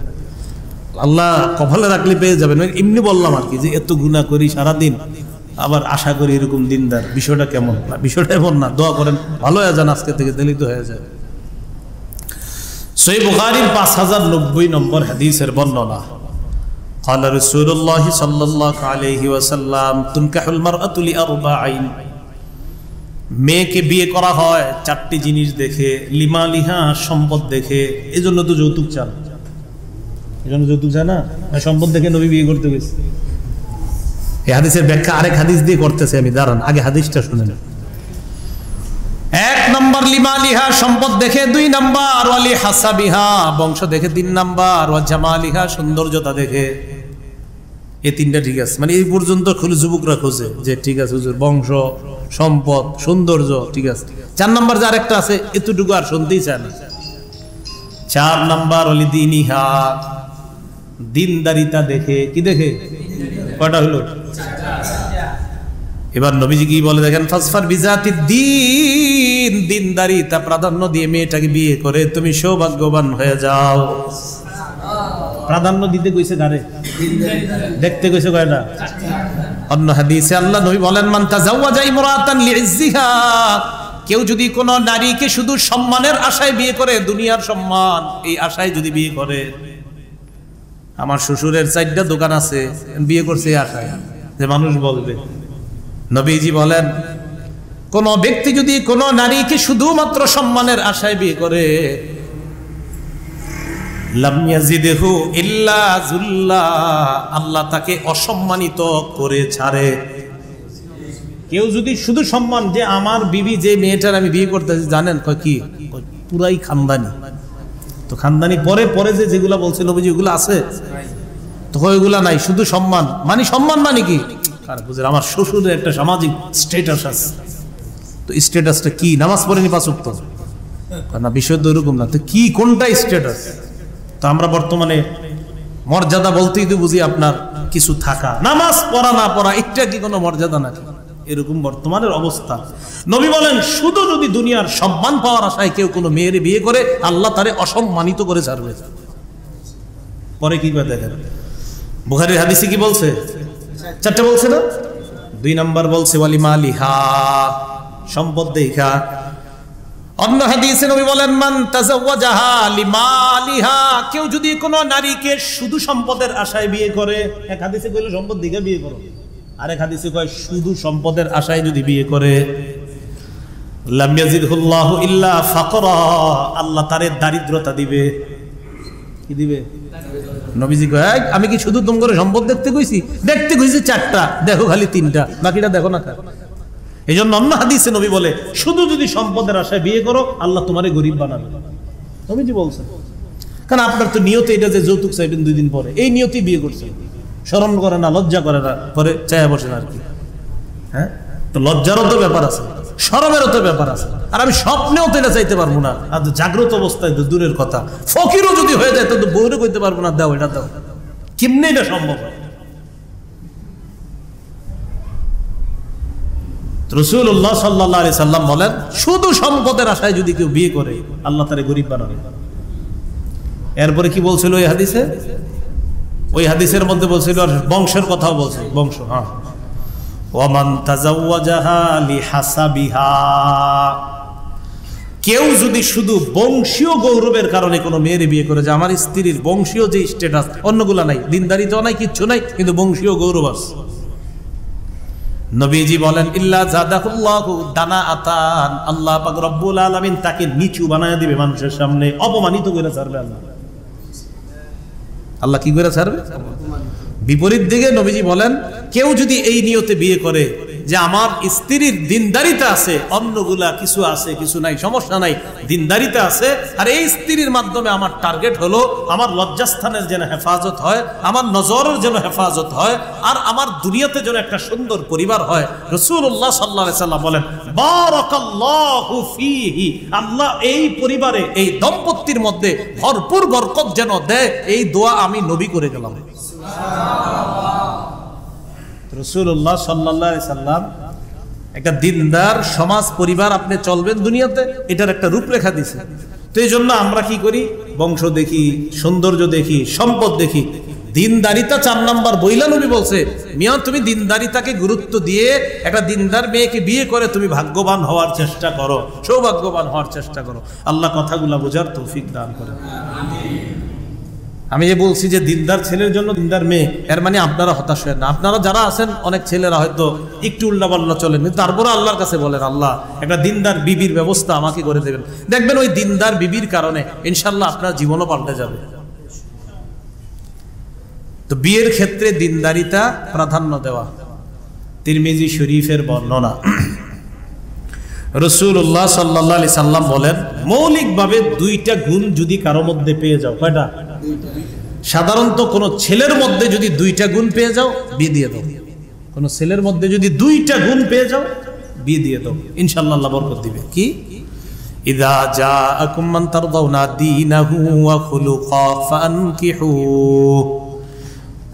আল্লাহ কপালে রাখলে পেয়ে যাবেন। এমনি বললাম আর কি, যে এত গুনাহ করি সারাদিন, আবার আশা করি এরকম দিনদার। বিষয়টা কেমন? না, বিষয়টা এমন না, দোয়া করেন ভালো হয়ে যান, আজকে থেকে দলিত হয়ে যায়। সহিহ বুখারীর 5090 নম্বর হাদিসের বর্ণনা। قال رسول الله صلى الله عليه وسلم تنكح المرأة لأربعين। মেয়েকে বিয়ে করা হয় চারটি জিনিস দেখে, লিমালিহা, সম্পদ দেখে। এজন্য তো যৌতুক চান, এজন্য যৌতুক চায় না, সম্পদ দেখে নবী বিয়ে করতে গেছে। এই হাদিসের ব্যাখ্যা আরেক হাদিস দিয়ে করতেছে আমি, দাঁড়ান আগে হাদিসটা শুনেন। 1 নম্বর লিমালিহা, সম্পদ দেখে। 2 নম্বর ওয়ালি হাসাবিহা, বংশ দেখে। 3 নম্বর ওয়া জামালিহা, সৌন্দর্যতা দেখে। এই তিনটা ঠিক আছে, মানে এই পর্যন্ত খুলে যুবকরা খোঁজে যে ঠিক আছে হুজুর, বংশ, সম্পদ, সৌন্দর্য ঠিক আছে। 4 নম্বর যে আরেকটা আছে, এতটুকু আর শুনতেই চায় না। 4 নম্বর ওয়ালি দিনিহা, দিনদারিতা দেখে। কি দেখে? কয়টা হলো? এবার নবীজি কি বলে দেখেন, ফাসফার বিজাতি দিন, দিনদারিতা প্রাধান্য দিয়ে মেয়েটাকে বিয়ে করে তুমি সৌভাগ্যবান হয়ে যাও। প্রাধান্য দিতে কইছে কারে? দেখতে কইছে কয়টা? অন্য হাদিসে আল্লাহ নবী বলেন, মান তাজাওয়াজা ইমরাতান লিইজ্জিহা, কেউ যদি কোন নারীকে শুধু সম্মানের আশায় বিয়ে করে, দুনিয়ার সম্মান এই আশায় যদি বিয়ে করে, আমার শ্বশুরের 4টা দোকান আছে, বিয়ে করছে এই আশায় যে মানুষ বলবে। নবীজি বলেন, কোন ব্যক্তি যদি কোন নারীকে শুধুমাত্র সম্মানের আশায় বিয়ে করে, লাম ইয়াজিদহু ইল্লা যুল্লা, আল্লাহ তাকে অসম্মানিত করে ছাড়ে। কেউ যদি শুধু সম্মান, যে আমার বিবি যে মেয়েটার আমি বিয়ে করতেছি জানেন কয় কি, পুরাই খানদানি। তো খানদানি পরে পরে যেগুলা বলছে নবীজি, ওগুলো আছে তো? ওইগুলা নাই, শুধু সম্মান। মানে সম্মান মানে কি? আমার শ্বশুরের একটা সামাজিক স্ট্যাটাস আছে, তো স্ট্যাটাসটা কি? নামাজ পড়েনি 5 ওয়াক্ত না, বিষয় তো এরকম না। তো কি, কোনটা স্ট্যাটাস? তো আমরা বর্তমানে মর্যাদা বলতেই তো বুঝি আপনার কিছু থাকা, নামাজ পড়া না পড়া, এটা কি কোনো মর্যাদা নাকি? এরকম বর্তমানের অবস্থা। নবী বলেন, শুধু যদি দুনিয়ার সম্মান পাওয়ার আশায় কেউ কোনো মেয়ের বিয়ে করে, আল্লাহ তারে অসম্মানিত করে ছাড়বে। পরে কি করে দেখেন, বুখারীর হাদিসে কি বলছে? 4টা বলছে না? 2 নম্বর বলছে ওয়ালি মালিহা, সম্পদ দেখা। অন্য হাদিসে নবী বলেন, মান তাজাওয়াজাহা লিমালিহা, কেউ যদি কোন নারীকে শুধু সম্পদের আশায় বিয়ে করে, এক হাদিসে কইলো সম্পদ দেখে বিয়ে করো, আরেক হাদিসে কয় শুধু সম্পদের আশায় যদি বিয়ে করে, লাম ইয়াজিদহুল্লাহু ইল্লা ফাকরা, আল্লাহ তারে দারিদ্রতা দিবে। কি দিবে? নবীজি কয়, আমি কি শুধু তোমার সম্পদ দেখতে কইছি? দেখতে কইছি 4টা, দেখো খালি 3টা, বাকিটা দেখো না। এই জন্য অন্য হাদিসে নবী বলে, শুধু যদি সম্পদের আশায় বিয়ে করো, আল্লাহ তোমারে গরিব বানাবে। নবীজি বলছেন, কারণ আপনার তো নিয়ত এটা যে যৌতুক চাইবেন 2 দিন পরে, এই নিয়তেই বিয়ে করছেন। শরম করে না, লজ্জা করে না, পরে চায়া বসেন আর কি। হ্যাঁ, তো লজ্জারও তো ব্যাপার আছে, শরমেরও তো ব্যাপার আছে। আর আমি স্বপ্নেও তো এটা চাইতে পারবো না, আর জাগ্রত অবস্থায় তো দূরের কথা, ফকিরও যদি হয়ে যায় তো বউরে কইতে পারবো না, দাও এটা দাও। কেমনে এটা সম্ভব? রাসূলুল্লাহ সাল্লাল্লাহু আলাইহি সাল্লাম বলেন, শুধু সম্পদের আশায় যদি কেউ বিয়ে করে, আল্লাহ তারে গরিব বানাবে। এরপরে কি বলছিল ওই হাদিসে? ওই হাদিসের মধ্যে বলছিল বংশের কথাও বলছে, বংশ। হ্যাঁ, ওয়ামান তাজাওয়াজাহা লিহাসাবিহা, কেউ যদি শুধু বংশীয় গৌরবের কারণে কোনো মেয়ের বিয়ে করে, যে আমার স্ত্রীর বংশীয় যে স্ট্যাটাস, অন্যগুলা নাই, দিনদারিতাও নাই, কিচ্ছু নাই, কিন্তু বংশীয় গৌরব আছে, নবীজি বলেন, ইল্লা জাদাহুল্লাহু দানাআতান, আল্লাহ পাক রব্বুল আলামিন তাকে নিচু বানায় দিবে, মানুষের সামনে অপমানিত করে ছাড়বে আল্লাহ। আল্লাহ কি করে ছাড়বে? বিপরীত দিকে নবীজি বলেন, কেউ যদি এই নিয়তে বিয়ে করে যে আমার স্ত্রীর দিনদারিতা আছে, অন্যগুলা কিছু আছে কিছু নাই, সমস্যা নাই, দিনদারিতা আছে, আর এই স্ত্রীর মাধ্যমে আমার টার্গেট হলো আমার লজ্জাস্থানের যেন হেফাজত হয়, আমার নজরের যেন হেফাজত হয়, আর আমার দুনিয়াতে যেন একটা সুন্দর পরিবার হয়। রাসূলুল্লাহ সাল্লাল্লাহু আলাইহি সাল্লাম বলেন, বারাকাল্লাহু ফীহি, আল্লাহ এই পরিবারে, এই দম্পতির মধ্যে ভরপুর বরকত যেন দেয়, এই দোয়া আমি নবী করে গেলাম। রাসূলুল্লাহ সাল্লাল্লাহু আলাইহি সাল্লাম একটা দিনদার সমাজ পরিবার আপনি চলবেন দুনিয়াতে, এটার একটা রূপরেখা দিছে। তো এই জন্য আমরা কি করি? বংশ দেখি, সৌন্দর্য দেখি, সম্পদ দেখি, দিনদারিতা 4 নাম্বার বইলা নবী বলছে, মিয়া তুমি দিনদারিতাকে গুরুত্ব দিয়ে একটা দিনদার মেয়েকে বিয়ে করে তুমি ভাগ্যবান হওয়ার চেষ্টা করো, সৌভাগ্যবান হওয়ার চেষ্টা করো। আল্লাহ কথাগুলা বোঝার তৌফিক দান করেন। আমি যে বলছি যে দিনদার ছেলের জন্য দিনদার মেয়ে, এর মানে আপনারা হতাশ হয়েন না। আপনারা যারা আছেন, অনেক ছেলেরা হয়তো একটু উল্টাপাল্টা চলেন, কিন্তু তারপরে আল্লাহর কাছে বলেন, আল্লাহ একটা দিনদার বিবির ব্যবস্থা আমাকে করে দেবেন। দেখবেন ওই দিনদার বিবির কারণে ইনশাল্লাহ আপনার জীবনও পাল্টে যাবে। তো বিয়ের ক্ষেত্রে দিনদারিতা প্রাধান্য দেওয়া। তিরমিজি শরীফের বর্ণনা, রাসূলুল্লাহ সাল্লাল্লাহু আলাইহি সাল্লাম বলেন, মৌলিকভাবে 2টা গুণ যদি কারো মধ্যে পেয়ে যাও, কয়টা? সাধারণত কোন ছেলের মধ্যে যদি 2টা গুণ পেয়ে যাও, বিয়ে দিয়ে দাও। কোন ছেলের মধ্যে যদি 2টা গুণ পেয়ে যাও, বিয়ে দিয়ে দাও, ইনশাআল্লাহ আল্লাহ বরকত দিবে। কি? ইযা জাআকুম মান তারদাউনা দীনাহু ওয়া খুলুকা ফানকিহু,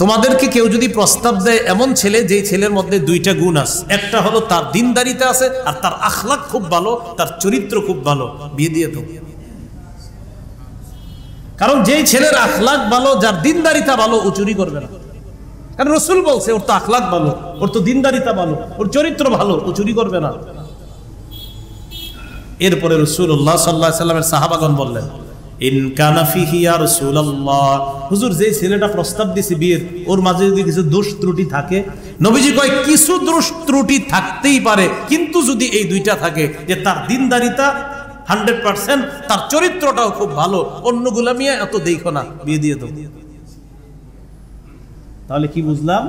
তোমাদেরকে কেউ যদি প্রস্তাব দেয় এমন ছেলে, যে ছেলের মধ্যে 2টা গুণ আছে, একটা হলো তার দিনদারিতা আছে, আর তার আখলাক খুব ভালো, তার চরিত্র খুব ভালো, বিয়ে দিয়ে দাও। কারণ যেই ছেলের আখলাক ভালো, যার দিনদারিতা ভালো, ও চুরি করবে না। কারণ রাসূল বলছে ওর তো আখলাক ভালো, ওর তো দিনদারিতা ভালো, ওর চরিত্র ভালো, ও চুরি করবে না। এরপরে রাসূলুল্লাহ সাল্লাল্লাহু আলাইহি সাল্লামের সাহাবাগণ বললেন, ইন কানা ফিহি ইয়া রাসূলুল্লাহ, হুজুর যেই ছেলেটা প্রস্তাব দিছে বিয়ের, ওর মাঝে যদি কিছু দোষ ত্রুটি থাকে, নবীজি কয় কিছু দোষ ত্রুটি থাকতেই পারে, কিন্তু যদি এই 2টা থাকে, যে তার দিনদারিতা 100%, তার চরিত্রটাও খুব ভালো, অন্যগুলা মিয়া এত দেখো না, বিয়ে দিয়ে দাও। তাহলে কি বুঝলাম?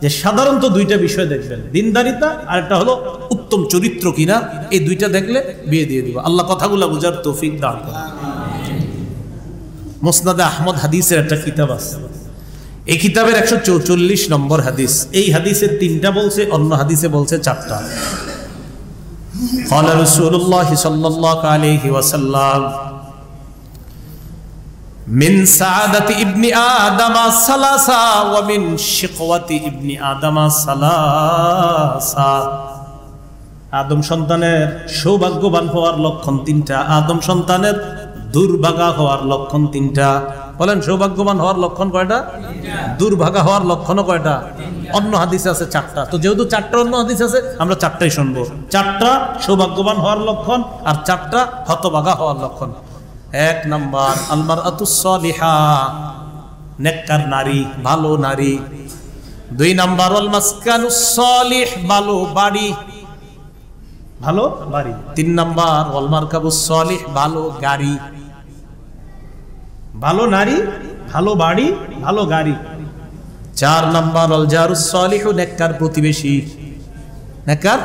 যে সাধারণত 2টা বিষয় দেখবেন, দিনদারিতা আর একটা হলো উত্তম চরিত্র কিনা, এই 2টা দেখলে বিয়ে দিয়ে দিব। আল্লাহ কথাগুলা বুঝার তৌফিক দান করেন। মুসনাদে আহমদ হাদিসের একটা কিতাব আছে, এই কিতাবের 144 নম্বর হাদিস। এই হাদিসে 3টা বলছে, অন্য হাদিসে বলছে 4টা। قال رسول الله صلى الله عليه وسلم من سعادة ابن آدم ثلاثة ومن شقوة ابن آدم ثلاثة, আদম সন্তানের সৌভাগ্যবান হওয়ার লক্ষণ 3টা, আদম সন্তানের দুর্ভাগা হওয়ার লক্ষণ 3টা। বলেন সৌভাগ্যবান হওয়ার লক্ষণ কয়টা? 3টা। দুর্ভাগা হওয়ার লক্ষণ কয়টা? অন্য হাদিসে আছে 4টা। তো যেহেতু 4টা অন্য হাদিস আছে, আমরা 4টাই শুনবো। 4টা সৌভাগ্যবান হওয়ার লক্ষণ, আর 4টা হতভাগা হওয়ার লক্ষণ। 1 নাম্বার আল মারআতুস সালিহা, নেককার নারী, ভালো নারী। 2 নাম্বার আল মাসকানুস সালিহ, ভালো বাড়ি, ভালো বাড়ি। 3 নাম্বার ওয়াল মারকাবুস সালিহ, ভালো গাড়ি। ভালো নারী, ভালো বাড়ি, ভালো গাড়ি। 4 নাম্বার আল জারুস সালিহু, নেককার প্রতিবেশী, নেককার।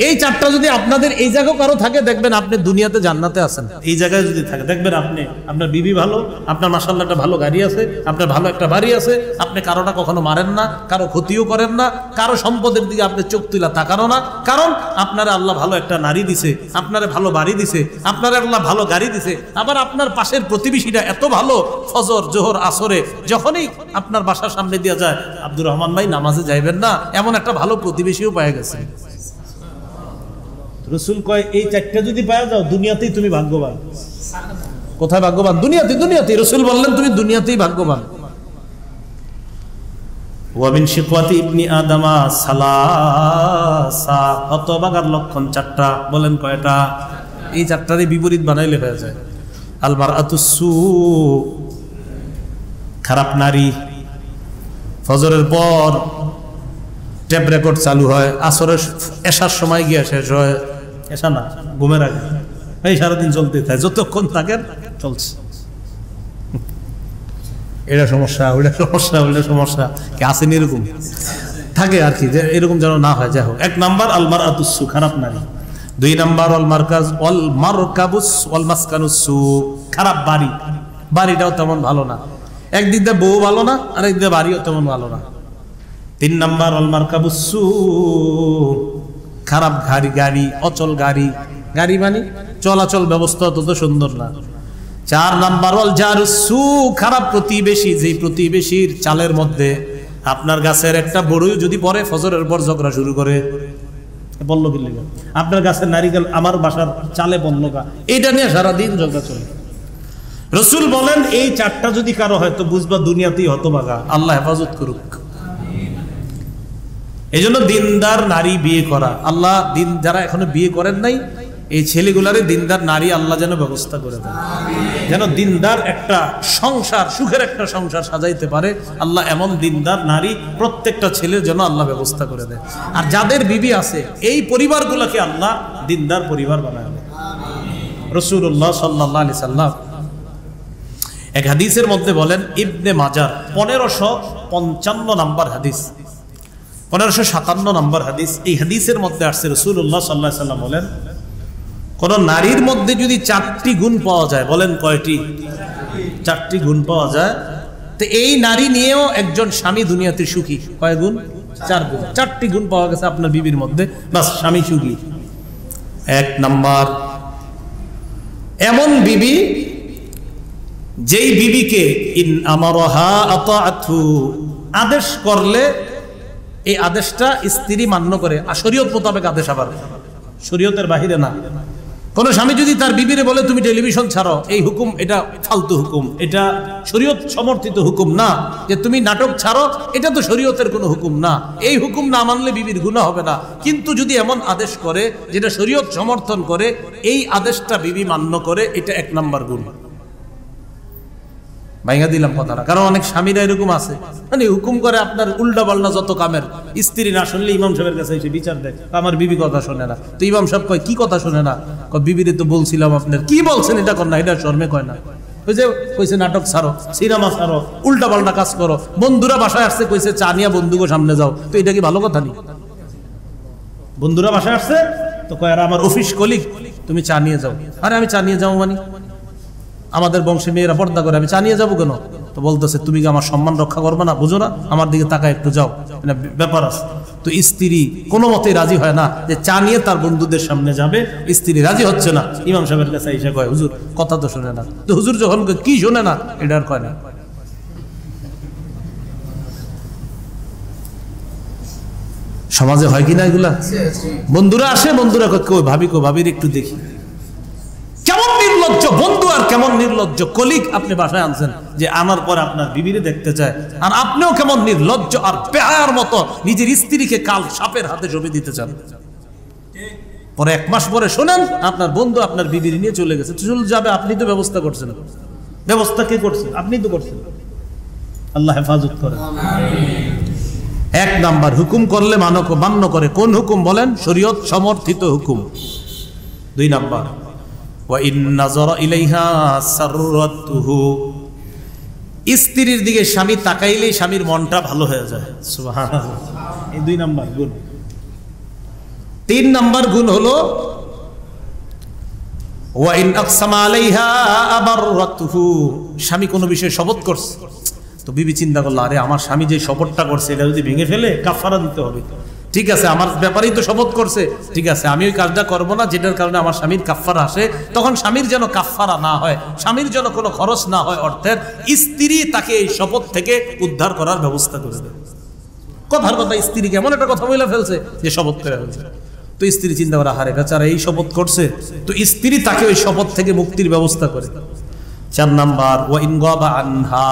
এই 4টা যদি আপনাদের এই জায়গায় কারো থাকে, দেখবেন আপনি দুনিয়াতে জান্নাতে আছেন। এই জায়গায় যদি থাকে, দেখবেন আপনি, আপনার বিবি ভালো, আপনার মাশাআল্লাহ একটা ভালো গাড়ি আছে, আপনার ভালো একটা বাড়ি আছে, আপনি কারোটা কখনো মারেন না, কারো ক্ষতিও করেন না, কারো সম্পদের দিকে আপনি চোখ তুলা তাকানো না। কারণ আপনারা আল্লাহ ভালো একটা নারী দিছে, আপনারে ভালো বাড়ি দিছে, আপনারা আল্লাহ ভালো গাড়ি দিছে। আবার আপনার পাশের প্রতিবেশীরা এত ভালো, ফজর জোহর আসরে যখনই আপনার বাসার সামনে দিয়ে যায়, আব্দুর রহমান ভাই নামাজে যাইবেন না, এমন একটা ভালো প্রতিবেশীও পাওয়া গেছে। রাসূল কয় এই 4টা যদি পাওয়া যাও, দুনিয়াতেই তুমি ভাগ্যবান। কোথায় ভাগ্যবান? দুনিয়াতে। দুনিয়াতেই রাসূল বললেন তুমি দুনিয়াতেই ভাগ্যবান। ওয়া মিন শিকওয়াতি ইবনি আদামা সালাসা, হতভাগার লক্ষণ 4টা। বলেন কয়টা? এই 4টারই বিপরীত বানাইলে হয়ে যায়। আল মারআতুস সু, খারাপ নারী। ফজরের পর টেপ রেকর্ড চালু হয়, আসরের এশার সময় গিয়ে শেষ হয়। এশা না, ঘুমের আগে। এই সারাদিন চলতে থাকে, যতক্ষণ থাকেন চলছে। এটা সমস্যা, ওইটা সমস্যা, ওইটা সমস্যা, কি আসেনি এরকম? থাকে আর কি, যে এরকম যেন না হয়। যাই হোক, 1 নাম্বার আল মারআতুসসু, খারাপ নারী। 2 নাম্বার ওয়াল মারকাবুস ওয়াল মাসকানুসসু, খারাপ বাড়ি, বাড়িটাও তেমন ভালো না। একদিক দিয়ে বউ ভালো না, আর একদিক দিয়ে বাড়িও তেমন ভালো না। 3 নাম্বার ওয়াল মারকাবুসসু, খারাপ গাড়ি, অচল গাড়ি, গাড়ি মানে চলাচল ব্যবস্থা তত সুন্দর না। 4 নাম্বার ওয়াল জারুসসু, খারাপ প্রতিবেশী, যেই প্রতিবেশীর চালের মধ্যে আপনার গাছের একটা বড়ই যদি পরে ফজরের পর ঝগড়া শুরু করে, বললো কি লেগে আপনার গাছের নারিকেল আমার বাসার চালে বললো গা, এটা নিয়ে সারাদিন ঝগড়া চলে। রসুল বলেন এই 4টা যদি কারো হয় তো বুঝবা দুনিয়াতেই হতভাগা, আল্লাহ হেফাজত করুক। এই জন্য দিনদার নারী বিয়ে করা, আল্লাহ দিন যারা এখনো বিয়ে করেন নাই এই ছেলেগুলারে দিনদার নারী আল্লাহ যেন ব্যবস্থা করে দেন, যেন দিনদার একটা সংসার, সুখের একটা সংসার সাজাইতে পারে। আল্লাহ এমন দিনদার নারী প্রত্যেকটা ছেলের জন্য আল্লাহ ব্যবস্থা করে দেয়। আর যাদের বিবি আছে এই পরিবারগুলোকে আল্লাহ দিনদার পরিবার বানায় দেয়। রাসূলুল্লাহ সাল্লাল্লাহু আলাইহি সাল্লাম এক হাদিসের মধ্যে বলেন, ইবনে মাজাহ 1555 নম্বর হাদিস, 1557 নম্বর হাদিস, এই হাদিসের মধ্যে আসছে রাসূলুল্লাহ সাল্লাল্লাহু আলাইহি সাল্লাম বলেন, কোন নারীর মধ্যে যদি 4টি গুণ পাওয়া যায়, বলেন কয়টি? 4টি গুণ পাওয়া যায়, তো এই নারী নিয়েও একজন স্বামী দুনিয়াতে সুখী। কয় গুণ? 4 গুণ। 4টি গুণ পাওয়া গেছে আপনার বিবির মধ্যে, বাস স্বামী সুখী। 1 নাম্বার, এমন বিবি যেই বিবিকে ইন আমারহা আতাআতু, আদেশ করলে এই আদেশটা স্ত্রী মান্য করে, শরীয়ত মোতাবেক আদেশ, আবার শরীয়তের বাহিরে না। কোন স্বামী যদি তার বিবিরে বলে তুমি টেলিভিশন ছাড়ো, এই হুকুম এটা ফালতু হুকুম, এটা শরীয়ত সমর্থিত হুকুম না। যে তুমি নাটক ছাড়ো, এটা তো শরীয়তের কোনো হুকুম না, এই হুকুম না মানলে বিবির গুনাহ হবে না। কিন্তু যদি এমন আদেশ করে যেটা শরীয়ত সমর্থন করে, এই আদেশটা বিবি মান্য করে, এটা 1 নাম্বার গুণ। ভাইঙ্গা দিলাম কথাটা, কারণ অনেক স্বামীরা এরকম আছে, মানে হুকুম করে আপনার উল্টা পাল্টা যত কামের, স্ত্রী না শুনলে ইমাম সাহেবের কাছে এসে বিচার দেয়, আমার বিবি কথা শোনে না। তো ইমাম সাহেব কয় কি কথা শোনে না? বিবিরে তো বলছিলাম আপনার, কি বলছেন এটা কর না, এটা শর্মে কয় না। ওই যে কইছে নাটক ছাড়ো, সিনেমা ছাড়ো, উল্টা পাল্টা কাজ করো। বন্ধুরা বাসায় আসছে, কইছে চা নিয়ে বন্ধুকে সামনে যাও, তো এটা কি ভালো কথা নেই? বন্ধুরা বাসায় আসছে তো কয় আর আমার অফিস কলিগ, তুমি চা নিয়ে যাও। আরে আমি চা নিয়ে যাবো মানে? আমাদের বংশে মেয়েরা পর্দা করে, আমি চা নিয়ে যাবো কেন? তো বলতেছে তুমি কি আমার সম্মান রক্ষা করবে না? বুঝো না, আমার দিকে তাকায় একটু যাও, ব্যাপার আছে। তো স্ত্রী কোনো মতেই রাজি হয় না যে চা নিয়ে তার বন্ধুদের সামনে যাবে, স্ত্রী রাজি হচ্ছে না। ইমাম সাহেবের কাছে এসে কয় হুজুর কথা তো শোনে না। তো হুজুর যখন কি শোনে না, এটা আর কয় না। সমাজে হয় কিনা এগুলা? বন্ধুরা আসে, বন্ধুরা কই ভাবি, ভাবির একটু দেখি। কেমন নির্লজ্জ বন্ধু আর কেমন নির্লজ্জ কলিগ আপনি বাসায় আনছেন যে আনার পরে আপনার বিবিরে দেখতে চায়। আর আপনিও কেমন নির্লজ্জ আর বেহায়ার মতো নিজের স্ত্রীকে কাল সাপের হাতে জমে দিতে চান। পরে 1 মাস পরে শোনেন আপনার বন্ধু আপনার বিবির নিয়ে চলে গেছে। চলে যাবে, আপনি তো ব্যবস্থা করছেন। ব্যবস্থা কে করছে? আপনি তো করছেন। আল্লাহ হেফাজত করে। 1 নাম্বার, হুকুম করলে মান্য করে। কোন হুকুম বলেন? শরীয়ত সমর্থিত হুকুম। 2 নাম্বার, স্ত্রীর দিকে স্বামী তাকাইলেই স্বামীর মনটা ভালো হয়ে যায়। সুবহানাল্লাহ, এই 2 নাম্বার গুণ। 3 নাম্বার গুণ হলো স্বামী কোনো বিষয়ে শপথ করছে, তো বিবি চিন্তা করলো আরে আমার স্বামী যে শপথটা করছে এটা যদি ভেঙে ফেলে কাফারা দিতে হবে। ঠিক আছে, আমার ব্যাপারেই তো শপথ করছে, ঠিক আছে আমি ওই কাজটা করবো না যেটার কারণে আমার স্বামীর কাফারা আসে। তখন স্বামীর যেন কাফারা না হয়, স্বামীর যেন কোনো খরচ না হয় অর্থের, স্ত্রী তাকে এই শপথ থেকে উদ্ধার করার ব্যবস্থা করে দেবে। কথার কথা স্ত্রীকে এমন একটা কথা বলে ফেলছে যে শপথ করে ফেলছে। তো স্ত্রী চিন্তা করে হারে বেচারা এই শপথ করছে, তো স্ত্রী তাকে ওই শপথ থেকে মুক্তির ব্যবস্থা করে। 4 নাম্বার, ওয়া ইন গাবা আনহা,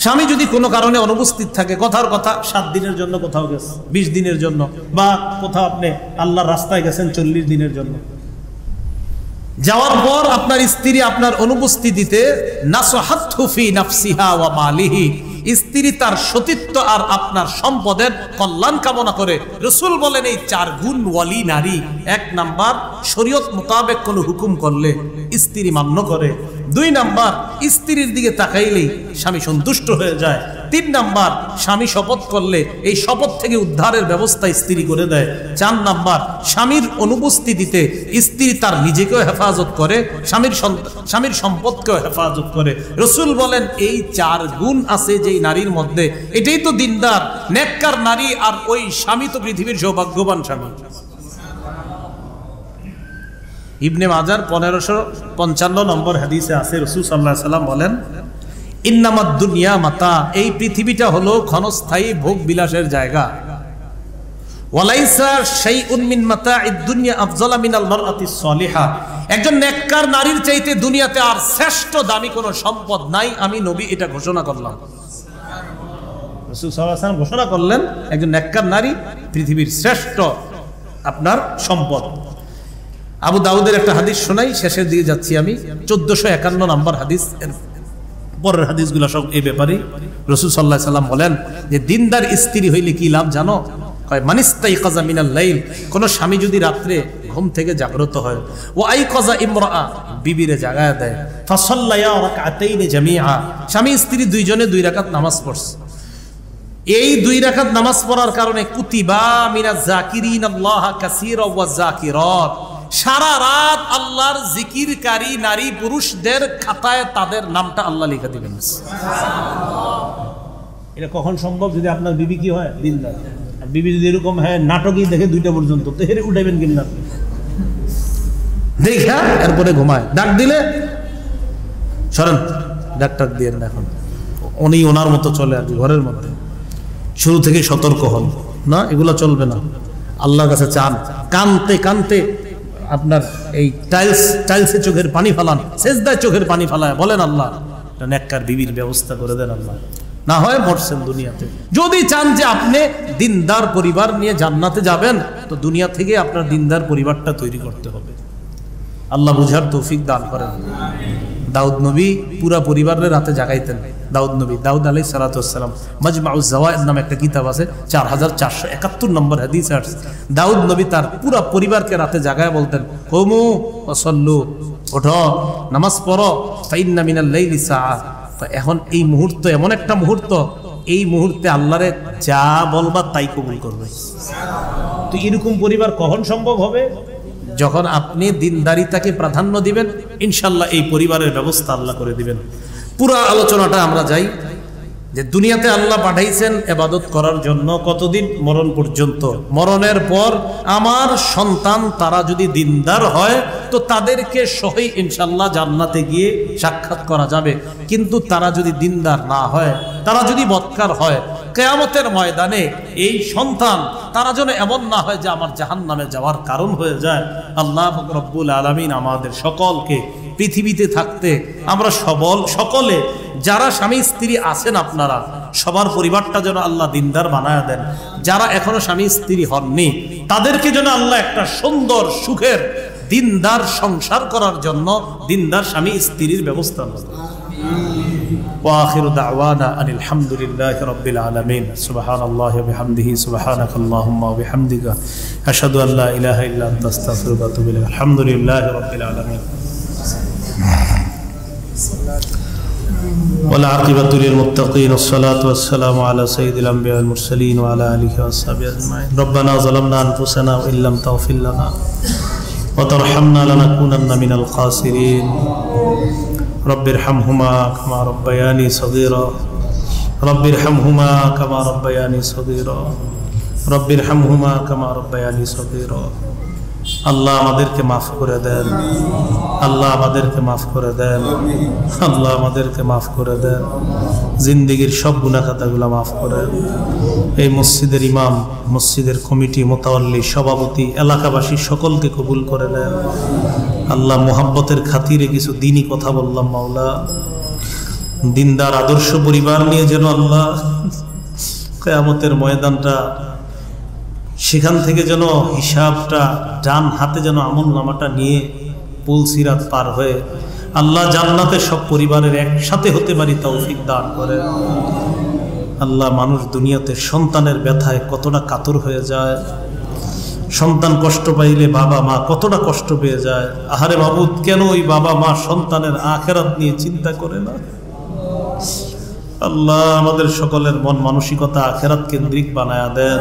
স্বামী যদি কোনো কারণে অনুপস্থিত থাকে, কথার কথা 7 দিনের জন্য কোথাও গেছে, 20 দিনের জন্য, বা কোথাও আপনি আল্লাহর রাস্তায় গেছেন 40 দিনের জন্য, যাওয়ার পর আপনার স্ত্রী আপনার অনুপস্থিতিতে নাসহাতহু ফি নাফসিহা ওয়া মালিহি, স্ত্রী তার সতীত্ব আর আপনার সম্পদের কল্যাণ কামনা করে। রাসূল বলেন এই 4 গুণ ওয়ালি নারী। 1 নাম্বার, শরীয়ত মোতাবেক কোনো হুকুম করলে স্ত্রী মান্য করে। 2 নাম্বার, স্ত্রীর দিকে তাকাইলেই স্বামী সন্তুষ্ট হয়ে যায়। 3 নাম্বার, স্বামী শপথ করলে এই শপথ থেকে উদ্ধারের ব্যবস্থা স্ত্রী করে দেয়। 4 নাম্বার, স্বামীর অনুপস্থিতিতে স্ত্রী তার নিজেকেও হেফাজত করে, স্বামীর সম্পদকেও হেফাজত করে। রাসূল বলেন এই 4 গুণ আছে যেই নারীর মধ্যে, এটাই তো দিনদার নেককার নারী। আর ওই স্বামী তো পৃথিবীর সৌভাগ্যবান স্বামী। ইবনে মাজার 1555 নম্বর হাদিসে আছে, রাসূল সাল্লাল্লাহু আলাইহি সাল্লাম বলেন ইন্নামাদ দুনিয়া মাতা, এই পৃথিবীটা হলো ক্ষণস্থায়ী ভোগ বিলাসের জায়গা। ওয়ালাইসা শাইউন মিন মাতা'id দুনিয়া আফজালা মিনাল মারআতিস সালিহা, একজন নেককার নারীর চাইতে দুনিয়াতে আর শ্রেষ্ঠ দামি কোনো সম্পদ নাই। আমি নবী এটা ঘোষণা করলাম। রাসূল সাল্লাল্লাহু আলাইহি ওয়াসাল্লাম ঘোষণা করলেন একজন নেককার নারী পৃথিবীর শ্রেষ্ঠ আপনার সম্পদ। আবু দাউদের একটা হাদিস শোনাই, শেষের দিকে যাচ্ছি আমি। 1451 নম্বর হাদিস, পরের হাদিসগুলো সব এই ব্যাপারে। রাসূল সাল্লাল্লাহু আলাইহি সাল্লাম বলেন যে দিনদার স্ত্রী হইলে কি লাভ জানো? কয় মানিস্তাইকাযা মিনাল লাইল, কোন স্বামী যদি রাত্রে ঘুম থেকে জাগ্রত হয়, ও আইকাযা ইমরাআ, বিবিরে জাগায় দেয়, ফাসাল্লায়া রাকাতাইন জামিআ, স্বামী স্ত্রী দুইজনে 2 রাকাত নামাজ পড়ছে। এই 2 রাকাত নামাজ পড়ার কারণে কুতিবা মিনাজ যাকিরিনাল্লাহ কাসীরা ওয়াজ যাকিরাত, সারা রাত আল্লাহর জিকিরকারী নারী পুরুষদের খাতায় তাদের নামটা আল্লাহ লিখে দিবেন। এটা কখন সম্ভব? যদি আপনার বিবি কি হয় দিনদার। আর বিবি যদি এরকম হয় নাটকই দেখে 2টা পর্যন্ত, তো হেরে উঠাইবেন কিনা দেখা, এরপরে ঘুমায়। ডাক দিলে সরেন, ডাক্তার দিয়ে এখন উনি ওনার মতো চলে আর ঘরের মধ্যে। শুরু থেকে সতর্ক হন না, এগুলো চলবে না। আল্লাহর কাছে চান, কানতে কানতে আপনার এই টাইলসে চোখের পানি ফালান, সেজদায় চোখের পানি ফালায় বলেন আল্লাহ নেককার বিবির ব্যবস্থা করে দেন আল্লাহ। না হয় মরছেন দুনিয়াতে। যদি চান যে আপনি দিনদার পরিবার নিয়ে জান্নাতে যাবেন, তো দুনিয়া থেকে আপনার দিনদার পরিবারটা তৈরি করতে হবে। আল্লাহ বুঝার তৌফিক দান করেন। দাউদ নবী পুরা পরিবারের রাতে জাগাইতেন। দাউদ নবী, দাউদ আলাইহিস সালাতু ওয়াস সালাম, মাজমাউজ যাওয়ায়েদ নামে একটা কিতাব আছে, 4471 নম্বর হাদিস আছে। দাউদ নবী তার পুরা পরিবারকে রাতে জাগায় বলতেন, কুমু ওয়াসাল্লু, ওঠো নামাজ পড়ো, ফাইন্না মিনাল লাইলি সাআ। তো এখন এই মুহূর্ত এমন একটা মুহূর্ত, এই মুহূর্তে আল্লাহরে যা বলবা তাই কবুল করবে। তো এরকম পরিবার কখন সম্ভব হবে? যখন আপনি দিনদারিতাকে প্রাধান্য দিবেন, ইনশাল্লাহ এই পরিবারের ব্যবস্থা আল্লাহ করে দিবেন। পুরা আলোচনাটা আমরা যাই যে দুনিয়াতে আল্লাহ পাঠাইছেন ইবাদত করার জন্য। কতদিন? মরণ পর্যন্ত। মরণের পর আমার সন্তান তারা যদি দিনদার হয় তো তাদেরকে সহি ইনশাল্লাহ জান্নাতে গিয়ে সাক্ষাৎ করা যাবে। কিন্তু তারা যদি দিনদার না হয়, তারা যদি বদকার হয়, কিয়ামতের ময়দানে এই সন্তান তারা যেন এমন না হয় যে আমার জাহান্নামে যাওয়ার কারণ হয়ে যায়। আল্লাহ রব্বুল আলামিন আমাদের সকলকে পৃথিবীতে থাকতে আমরা সকলে যারা স্বামী স্ত্রী আছেন আপনারা সবার পরিবারটা যেন আল্লাহ দিনদার বানায় দেন। যারা এখনো স্বামী স্ত্রী হননি তাদেরকে যেন আল্লাহ একটা সুন্দর সুখের দিনদার সংসার করার জন্য দিনদার স্বামী স্ত্রীর ব্যবস্থা করেন। وآخر دعوانا أن الحمد لله رب العالمين سبحان الله وبحمده سبحانك اللهم وبحمدك أشهد أن لا إله إلا أنت أستغفرك وأتوب إليك الحمد لله رب العالمين والعاقبة للمتقين والصلاة والسلام على سيد الأنبياء والمرسلين وعلى آله وصحبه أجمعين ربنا ظلمنا أنفسنا وإن لم تغفر لنا وترحمنا لنكونن من الخاسرين رب ارحمهما كما ربياني صغيرا رب ارحمهما كما ربياني صغيرا رب ارحمهما كما ربياني صغيرا আল্লাহ আমাদেরকে মাফ করে দেন, আল্লাহ আমাদেরকে মাফ করে দেন, আল্লাহ আমাদেরকে মাফ করে দেন, জিন্দেগীর সব গুনাহ খাতাগুলো মাফ করেন। এই মসজিদের ইমাম, মসজিদের কমিটি, মুতাওয়াল্লি, সভাপতি, এলাকাবাসী সকলকে কবুল করে নেন। আল্লাহ মুহাব্বতের খাতিরে কিছু দিনই কথা বললাম মাওলা, দিনদার আদর্শ পরিবার নিয়ে যেন আল্লাহ কিয়ামতের ময়দানটা, সেখান থেকে যেন হিসাবটা ডান হাতে যেন আমল নামাটা নিয়ে পুল সিরাত পার হয়ে আল্লাহ জান্নাতে সব পরিবারের একসাথে হতে পারি তৌফিক দান করেন। আল্লাহ, মানুষ দুনিয়াতে সন্তানের ব্যথায় কতটা কাতর হয়ে যায়, সন্তান কষ্ট পাইলে বাবা মা কতটা কষ্ট পেয়ে যায়। আহারে মাবুদ, কেন ওই বাবা মা সন্তানের আখিরাত নিয়ে চিন্তা করে না? আল্লাহ, আমাদের সকলের মন মানসিকতা আখিরাত কেন্দ্রিক বানায়া দেন।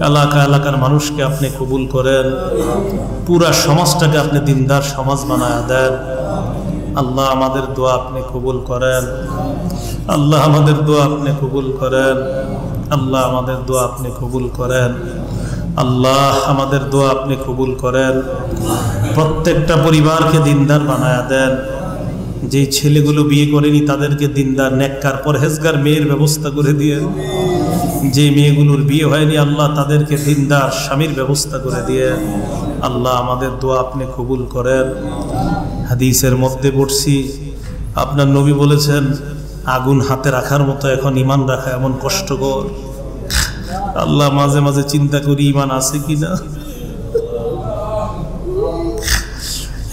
এলাকার মানুষকে আপনি কবুল করেন, পুরা সমাজটাকে আপনি দিনদার সমাজ বানায়া দেন। আল্লাহ, আমাদের দোয়া আপনি কবুল করেন। আল্লাহ, আমাদের দোয়া আপনি কবুল করেন। আল্লাহ, আমাদের দোয়া আপনি কবুল করেন। আল্লাহ, আমাদের দোয়া আপনি কবুল করেন। প্রত্যেকটা পরিবারকে দিনদার বানায়া দেন। যেই ছেলেগুলো বিয়ে করেনি তাদেরকে দিনদার নেককার পরহেজগার মেয়ের ব্যবস্থা করে দিয়েন। যে মেয়েগুলোর বিয়ে হয়নি আল্লাহ, তাদেরকে দিনদার স্বামীর ব্যবস্থা করে দিয়েন। আল্লাহ, আমাদের দোয়া আপনি কবুল করেন। হাদিসের মধ্যে পড়ছি, আপনার নবী বলেছেন, আগুন হাতে রাখার মতো এখন ঈমান রাখা এমন কষ্টকর। আল্লাহ, মাঝে মাঝে চিন্তা করি ঈমান আছে কিনা।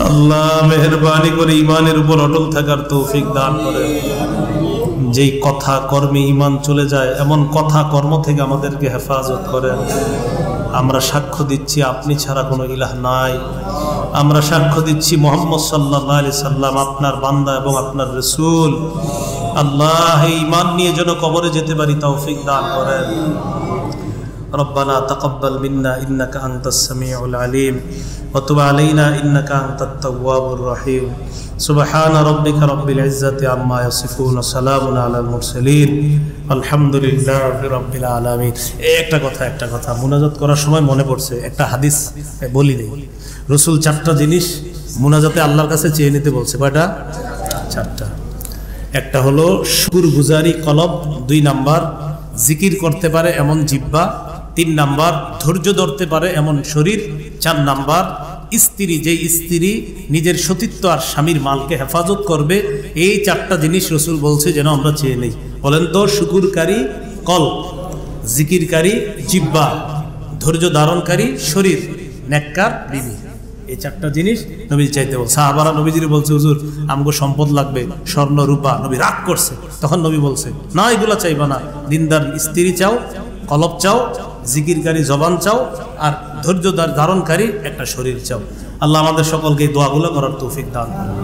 আল্লাহ, মেহেরবানি করে ঈমানের উপর অটল থাকার তৌফিক দান করেন। যেই কথা কর্মে ঈমান চলে যায় এমন কথা কর্ম থেকে আমাদেরকে হেফাজত করেন। আমরা সাক্ষ্য দিচ্ছি আপনি ছাড়া কোনো ইলাহ নাই। আমরা সাক্ষ্য দিচ্ছি মুহাম্মদ সাল্লাল্লাহু আলাইহি সাল্লাম আপনার বান্দা এবং আপনার রাসূল। আল্লাহ, এই ঈমান নিয়ে যেন কবরে যেতে পারি তৌফিক দান করেন। ربنا تقبل منا إنك أنت السميع العليم وتب علينا إنك أنت التواب الرحيم سبحان ربك رب العزة عما يصفون وسلام على المرسلين الحمد لله رب العالمين। একটা কথা মুনাজাত করার সময় মনে পড়ছে, একটা হাদিস বলি দেই। রাসূল 4টা জিনিস মুনাজাতে আল্লাহর কাছে চেয়ে নিতে বলছে। কয়টা? 4টা। একটা হলো শুকরগুজারি কলব, 2 নাম্বার জিকির করতে পারে এমন জিহ্বা, 3 নাম্বার ধৈর্য ধরতে পারে এমন শরীর, 4 নাম্বার স্ত্রী, যেই স্ত্রী নিজের সতীত্ব আর স্বামীর মালকে হেফাজত করবে। এই 4টা জিনিস রাসূল বলছে যেন আমরা চেয়ে নেই। বলেন তো, শুকুরকারী কল, জিকিরকারী জিহ্বা, ধৈর্য ধারণকারী শরীর, নেককার বিবি। এই 4টা জিনিস নবী চাইতে বলছে। সাহাবারা নবীজির বলছে, হুজুর আমগো সম্পদ লাগবে, স্বর্ণ রূপা। নবী রাগ করছে। তখন নবী বলছে, না, এগুলা চাইবা না, দিনদার স্ত্রী চাও, কলব চাও, জিকিরকারী জবান চাও, আর ধৈর্য ধারণকারী একটা শরীর চাও। আল্লাহ আমাদের সকলকে এই দোয়াগুলো করার তৌফিক দান করুন।